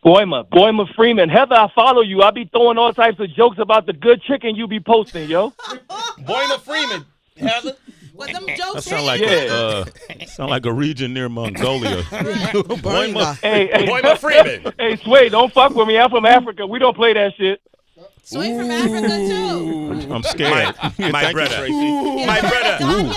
[SPEAKER 9] Boima Freeman. Heather, I follow you. I be throwing all types of jokes about the good chicken you be posting, yo.
[SPEAKER 3] Boima Freeman. Heather.
[SPEAKER 5] What them jokes
[SPEAKER 2] That sound like a region near Mongolia.
[SPEAKER 4] Boima.
[SPEAKER 9] Hey,
[SPEAKER 3] Boima Freeman.
[SPEAKER 9] Hey, Sway, don't fuck with me. I'm from Africa. We don't play that shit.
[SPEAKER 5] Sway from Africa too.
[SPEAKER 2] I'm scared.
[SPEAKER 3] My brother. My brother.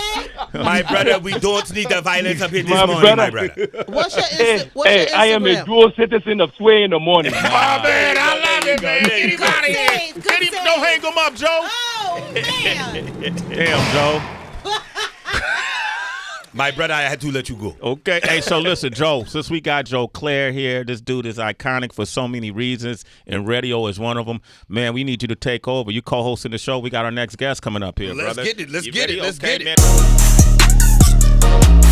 [SPEAKER 3] My brother, we don't need the violence up here this
[SPEAKER 9] My
[SPEAKER 3] morning,
[SPEAKER 9] brother.
[SPEAKER 3] my brother.
[SPEAKER 4] What's your
[SPEAKER 9] Hey,
[SPEAKER 4] Instagram?
[SPEAKER 9] I am a dual citizen of Sway in the morning.
[SPEAKER 2] Oh, man, I love it, man. Get him out of here.
[SPEAKER 5] Good save.
[SPEAKER 2] Don't hang him up, Joe.
[SPEAKER 5] Oh man.
[SPEAKER 2] Damn, Joe.
[SPEAKER 3] My brother, I had to let you go.
[SPEAKER 2] Okay. Hey, so listen, Joe, since we got Joe Clair here, this dude is iconic for so many reasons, and radio is one of them. Man, we need you to take over. You co-hosting the show. We got our next guest coming up here,
[SPEAKER 3] Let's
[SPEAKER 2] brother.
[SPEAKER 3] get it. Let's
[SPEAKER 2] You
[SPEAKER 3] get
[SPEAKER 2] ready?
[SPEAKER 3] it. Let's
[SPEAKER 2] Okay,
[SPEAKER 3] get it.
[SPEAKER 2] man.